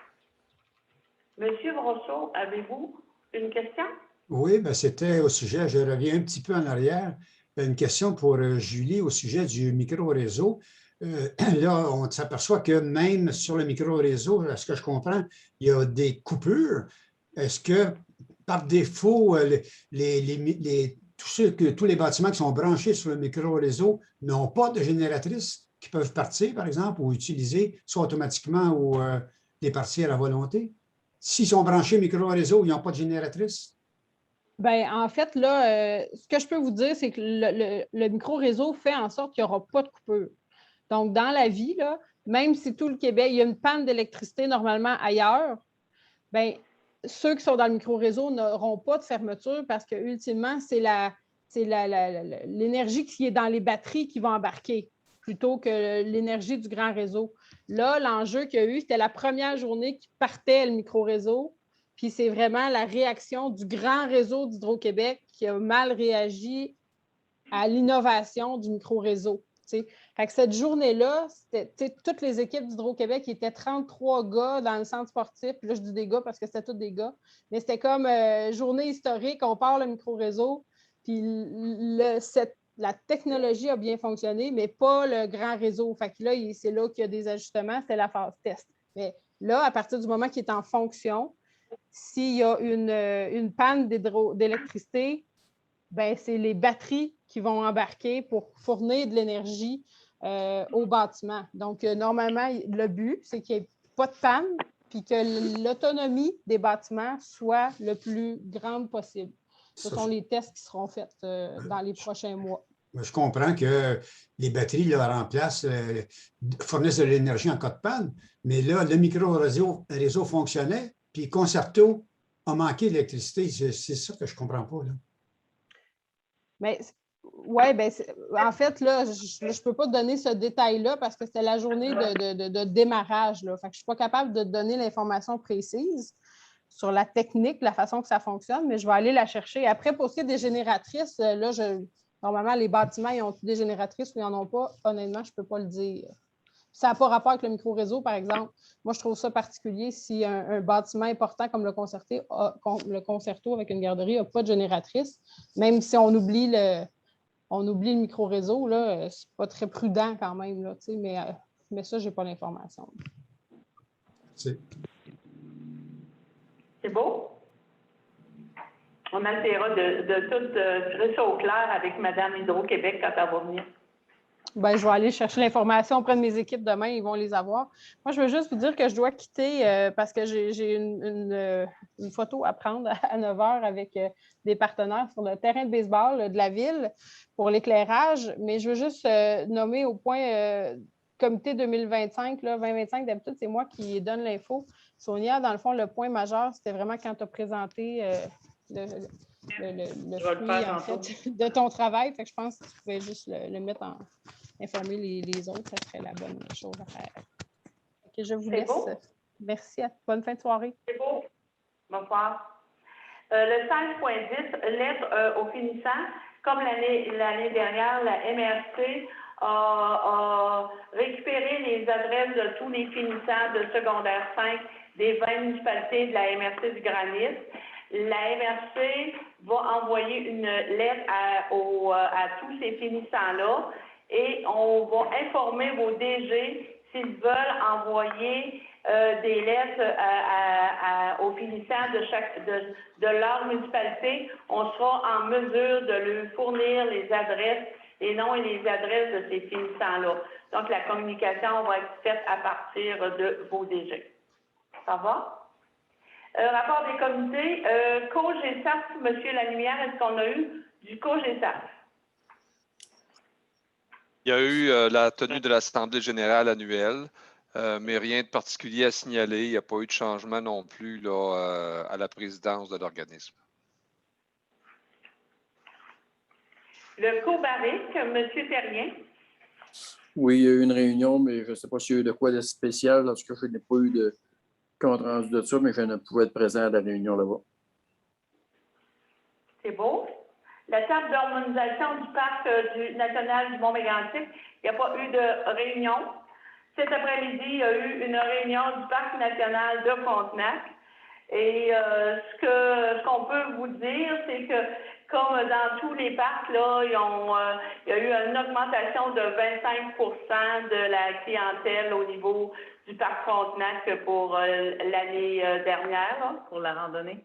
Monsieur Brosseau, avez-vous une question? Oui, bien, c'était au sujet, je reviens un petit peu en arrière, une question pour Julie au sujet du micro-réseau. Là, on s'aperçoit que même sur le micro-réseau, à ce que je comprends, il y a des coupures. Est-ce que, par défaut, tous les bâtiments qui sont branchés sur le micro-réseau n'ont pas de génératrices qui peuvent partir, par exemple, ou utiliser soit automatiquement ou départir à la volonté? S'ils sont branchés micro-réseau, ils n'ont pas de génératrice? Bien, en fait, là, ce que je peux vous dire, c'est que le micro-réseau fait en sorte qu'il n'y aura pas de coupure. Donc, dans la vie, là, même si tout le Québec, il y a une panne d'électricité normalement ailleurs, bien, ceux qui sont dans le micro-réseau n'auront pas de fermeture parce que ultimement, c'est l'énergie qui est dans les batteries qui va embarquer plutôt que l'énergie du grand réseau. Là, l'enjeu qu'il y a eu, c'était la première journée qui partait le micro-réseau, puis c'est vraiment la réaction du grand réseau d'Hydro-Québec qui a mal réagi à l'innovation du micro-réseau. Fait que cette journée-là, toutes les équipes d'Hydro-Québec, il était 33 gars dans le centre sportif. Puis là, je dis des gars parce que c'était tous des gars. Mais c'était comme journée historique, on part le micro-réseau. Puis la technologie a bien fonctionné, mais pas le grand réseau. Fait que là, c'est là qu'il y a des ajustements, c'est la phase test. Mais là, à partir du moment qu'il est en fonction, s'il y a une panne d'électricité, ben, c'est les batteries qui vont embarquer pour fournir de l'énergie au bâtiment. Donc, normalement, le but, c'est qu'il n'y ait pas de panne puis que l'autonomie des bâtiments soit le plus grande possible. Ce sont les tests qui seront faits dans les prochains mois. Je comprends que les batteries là, fournissent de l'énergie en cas de panne, mais là, le micro-réseau fonctionnait, puis Concerto a manqué d'électricité. C'est ça que je ne comprends pas. Là. Mais oui, ben, en fait, là, je ne peux pas te donner ce détail-là parce que c'était la journée de démarrage. Là. Fait que je ne suis pas capable de te donner l'information précise sur la technique, la façon que ça fonctionne, mais je vais aller la chercher. Après, pour ce qui est des génératrices, là, normalement, les bâtiments, ils ont des génératrices ou ils n'en ont pas. Honnêtement, je ne peux pas le dire. Ça n'a pas rapport avec le micro-réseau, par exemple. Moi, je trouve ça particulier si un bâtiment important comme le Concerto avec une garderie n'a pas de génératrice. Même si on oublie le micro-réseau, là, c'est pas très prudent quand même. Là, mais ça, je n'ai pas l'information. C'est beau? On essaiera de tout tirer ça au clair avec Mme Hydro-Québec quand elle va venir. Bien, je vais aller chercher l'information auprès de mes équipes demain. Ils vont les avoir. Moi, je veux juste vous dire que je dois quitter parce que j'ai une photo à prendre à 9 h avec des partenaires sur le terrain de baseball de la ville pour l'éclairage. Mais je veux juste nommer au point comité 2025, là, 2025, d'habitude, c'est moi qui donne l'info. Sonia, dans le fond, le point majeur, c'était vraiment quand tu as présenté le fruit en fait, de ton travail. Fait que je pense que tu pouvais juste le mettre en informer les autres. Ça serait la bonne chose à faire. Okay, je vous laisse. Beau. Merci. Bonne fin de soirée. C'est beau. Bonsoir. Le 5.10, lettre aux finissants. Comme l'année dernière, la MRC a récupéré les adresses de tous les finissants de secondaire 5 des 20 municipalités de la MRC du Granit. La MRC va envoyer une lettre à tous ces finissants-là et on va informer vos DG s'ils veulent envoyer des lettres aux finissants de leur municipalité. On sera en mesure de leur fournir les adresses, les noms et les adresses de ces finissants-là. Donc, la communication va être faite à partir de vos DG. Ça va? Rapport des comités. COGESAF, M. Lalumière, est-ce qu'on a eu du COGESAF? Il y a eu la tenue de l'Assemblée générale annuelle, mais rien de particulier à signaler. Il n'y a pas eu de changement non plus là, à la présidence de l'organisme. Le COBARIC, M. Terrien. Oui, il y a eu une réunion, mais je ne sais pas s'il y a eu de quoi de spécial. En tout cas, je n'ai pas eu de compte rendu de ça, mais je ne pouvais être présent à la réunion là-bas. C'est beau. La table d'harmonisation du parc national du Mont-Mégantic, il n'y a pas eu de réunion. Cet après-midi, il y a eu une réunion du parc national de Frontenac. Et ce qu'on peut vous dire, c'est que comme dans tous les parcs, là, il y a eu une augmentation de 25% de la clientèle au niveau du parc Frontenac pour l'année dernière. Là. Pour la randonnée?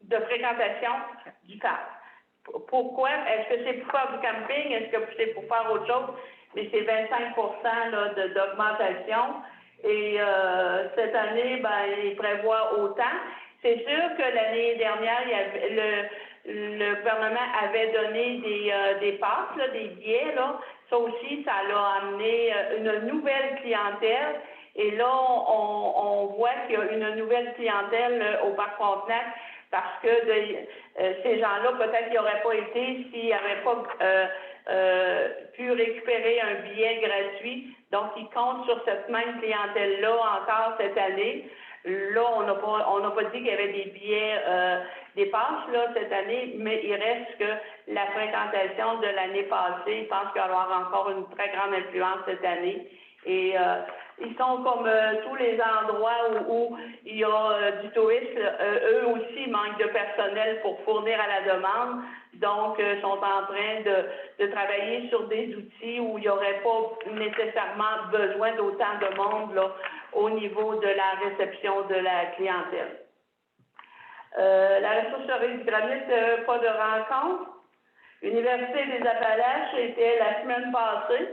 De fréquentation du parc. Pourquoi? Est-ce que c'est pour faire du camping? Est-ce que c'est pour faire autre chose? Mais c'est 25% d'augmentation. Et cette année, ben, ils prévoient autant. C'est sûr que l'année dernière, il y avait le gouvernement avait donné des passes, là, des billets, là. Ça aussi, ça l'a amené une nouvelle clientèle. Et là, on voit qu'il y a une nouvelle clientèle au Parc Frontenac parce que ces gens-là, peut-être qu'ils n'auraient pas été s'ils n'avaient pas pu récupérer un billet gratuit. Donc, ils comptent sur cette même clientèle-là encore cette année. Là, on n'a pas dit qu'il y avait des billets, des passes là, cette année, mais il reste que la fréquentation de l'année passée, je pense qu'il va y avoir encore une très grande influence cette année. Et ils sont comme tous les endroits où il y a du tourisme. Eux aussi manquent de personnel pour fournir à la demande. Donc, sont en train de travailler sur des outils où il n'y aurait pas nécessairement besoin d'autant de monde là, au niveau de la réception de la clientèle. La ressourcerie du granit, pas de rencontre. Université des Appalaches était la semaine passée.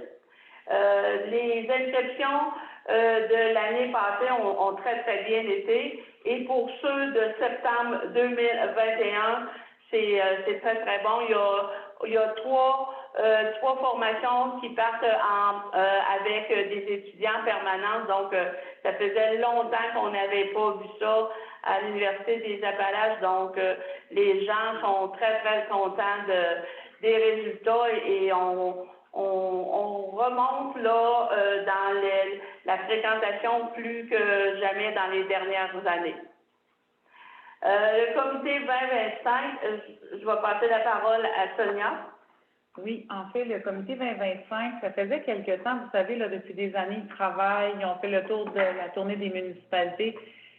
Les inscriptions de l'année passée ont très, très bien été. Et pour ceux de septembre 2021, c'est très, très bon. Il y a trois formations qui partent avec des étudiants permanents. Donc, ça faisait longtemps qu'on n'avait pas vu ça à l'Université des Appalaches. Donc, les gens sont très, très contents des résultats et on remonte là dans la fréquentation plus que jamais dans les dernières années. Le comité 2025, je vais passer la parole à Sonia. Oui, en fait, le comité 2025, ça faisait quelque temps, vous savez, là, depuis des années, ils travaillent, ils ont fait le tour de la tournée des municipalités.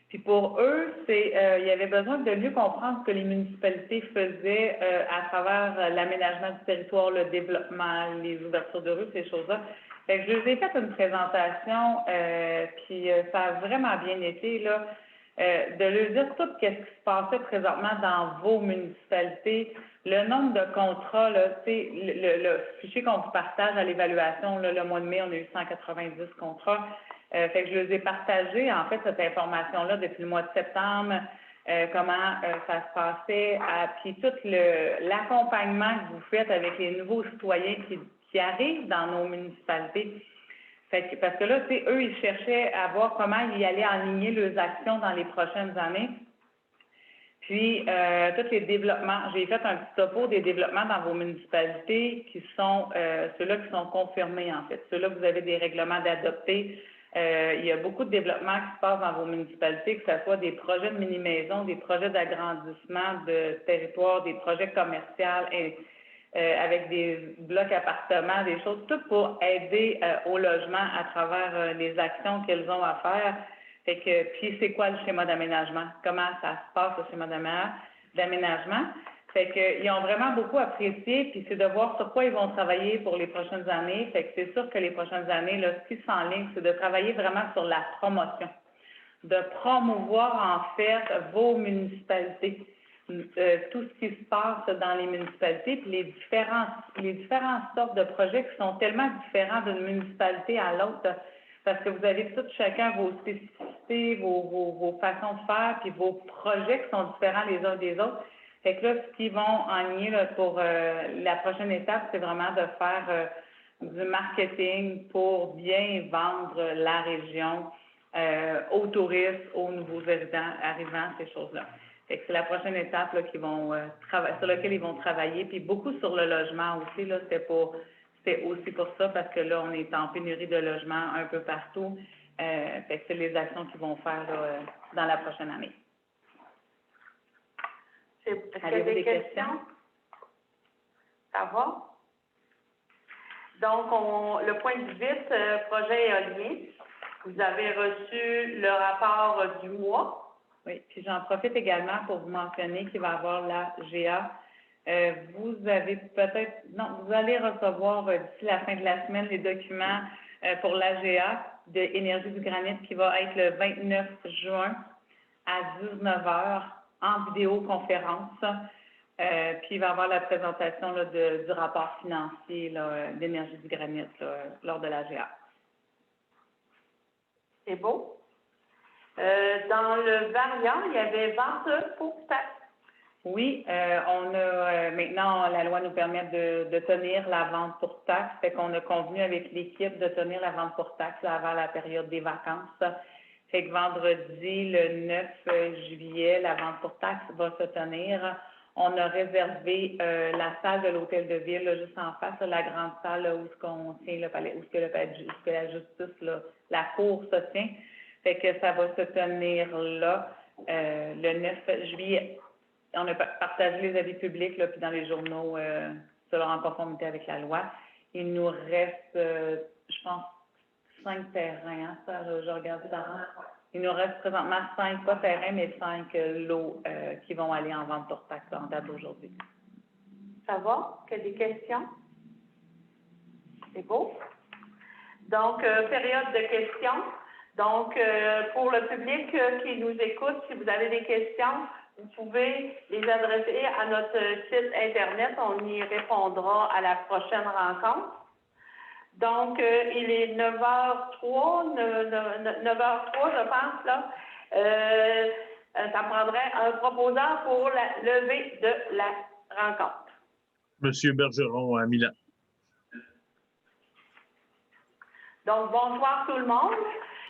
Puis pour eux, il y avait besoin de mieux comprendre ce que les municipalités faisaient à travers l'aménagement du territoire, le développement, les ouvertures de rue, ces choses-là. Fait que je leur ai fait une présentation, puis ça a vraiment bien été, là, de leur dire tout ce qui se passait présentement dans vos municipalités, le nombre de contrats, là, le fichier qu'on vous partage à l'évaluation, le mois de mai, on a eu 190 contrats. Fait que je les ai partagé, en fait, cette information-là depuis le mois de septembre, comment ça se passait, puis tout l'accompagnement que vous faites avec les nouveaux citoyens qui arrivent dans nos municipalités. Fait que, parce que là, tu sais, eux, ils cherchaient à voir comment ils allaient aligner leurs actions dans les prochaines années. Puis, tous les développements, j'ai fait un petit topo des développements dans vos municipalités qui sont ceux-là qui sont confirmés, en fait. Ceux-là, vous avez des règlements d'adopter. Il y a beaucoup de développements qui se passent dans vos municipalités, que ce soit des projets de mini-maisons, des projets d'agrandissement de territoire, des projets commerciaux, avec des blocs appartements, des choses, tout pour aider au logement à travers les actions qu'elles ont à faire. Fait que, puis c'est quoi le schéma d'aménagement? Comment ça se passe, le schéma d'aménagement? Fait qu'ils ont vraiment beaucoup apprécié, puis c'est de voir sur quoi ils vont travailler pour les prochaines années. Fait que c'est sûr que les prochaines années, là, ce qui s'enligne, c'est de travailler vraiment sur la promotion, de promouvoir en fait vos municipalités, tout ce qui se passe dans les municipalités, puis les différentes sortes de projets qui sont tellement différents d'une municipalité à l'autre, parce que vous avez tous chacun vos spécificités, vos façons de faire, puis vos projets qui sont différents les uns des autres. Fait que là, ce qu'ils vont enligner là, pour la prochaine étape, c'est vraiment de faire du marketing pour bien vendre la région aux touristes, aux nouveaux arrivants, ces choses-là. Fait que c'est la prochaine étape là, sur laquelle ils vont travailler. Puis beaucoup sur le logement aussi, là, c'est aussi pour ça, parce que là, on est en pénurie de logements un peu partout. Fait que c'est les actions qu'ils vont faire là, dans la prochaine année. Est-ce qu'il y a des questions? Ça va? Donc, le point 18, projet éolien. Vous avez reçu le rapport du mois. Oui, puis j'en profite également pour vous mentionner qu'il va y avoir la GA. Vous avez vous allez recevoir d'ici la fin de la semaine les documents pour la GA de Énergie du Granit qui va être le 29 juin à 19h en vidéoconférence. Puis il va y avoir la présentation là, du rapport financier d'Énergie du Granit lors de la GA. C'est beau. Dans le variant, il y avait vente pour taxe. Oui, on a maintenant, la loi nous permet de tenir la vente pour taxe. Fait qu'on a convenu avec l'équipe de tenir la vente pour taxe là, avant la période des vacances. Fait que vendredi, le 9 juillet, la vente pour taxe va se tenir. On a réservé la salle de l'hôtel de ville, là, juste en face, là, la grande salle là, où on tient le palais, où que la justice, là, la cour se tient. Fait que ça va se tenir là le 9 juillet. On a partagé les avis publics là, puis dans les journaux, selon en conformité avec la loi. Il nous reste, je pense, 5 terrains. Hein, ça, je regarde ça. Il nous reste présentement 5, pas terrains, mais 5 lots qui vont aller en vente pour taxe en date d'aujourd'hui. Ça va? Qu'il y a des questions? C'est beau. Donc, période de questions. Donc, pour le public qui nous écoute, si vous avez des questions, vous pouvez les adresser à notre site Internet. On y répondra à la prochaine rencontre. Donc, il est 9h03, 9h03, je pense, là. Ça prendrait un proposant pour la levée de la rencontre. Monsieur Bergeron à Milan. Donc, bonsoir tout le monde.